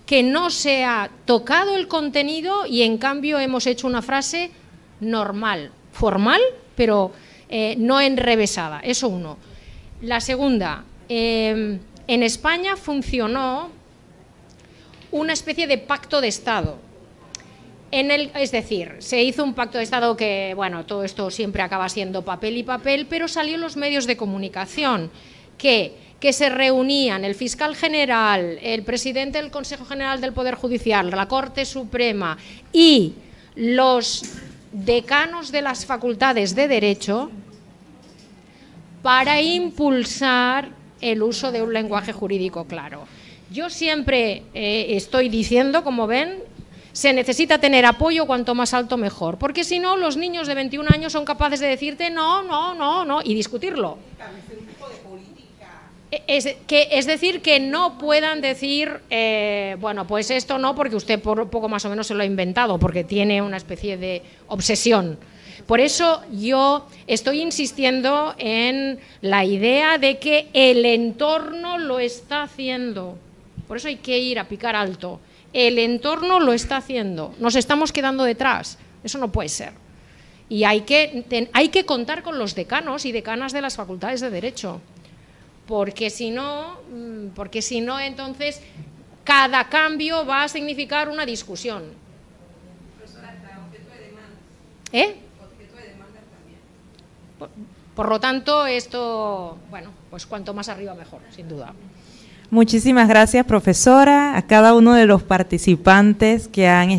[SPEAKER 1] que no se ha tocado el contenido y en cambio hemos hecho una frase normal, formal, pero no enrevesada. Eso uno. La segunda, en España funcionó una especie de pacto de Estado. Es decir, se hizo un pacto de Estado que, bueno, todo esto siempre acaba siendo papel y papel, pero salió en los medios de comunicación que se reunían el fiscal general, el presidente del Consejo General del Poder Judicial, la Corte Suprema y los decanos de las facultades de Derecho para impulsar el uso de un lenguaje jurídico claro. Yo siempre estoy diciendo, como ven, se necesita tener apoyo cuanto más alto mejor, porque si no los niños de 21 años son capaces de decirte no, no, no, no y discutirlo. Es decir, que no puedan decir, bueno, pues esto no, porque usted poco más o menos se lo ha inventado, porque tiene una especie de obsesión. Por eso yo estoy insistiendo en la idea de que el entorno lo está haciendo. Por eso hay que ir a picar alto. El entorno lo está haciendo. Nos estamos quedando detrás. Eso no puede ser. Y hay que contar con los decanos y decanas de las facultades de Derecho. Porque si no, entonces cada cambio va a significar una discusión. Por lo tanto, esto, bueno, pues cuanto más arriba mejor, sin duda.
[SPEAKER 2] Muchísimas gracias, profesora, a cada uno de los participantes que han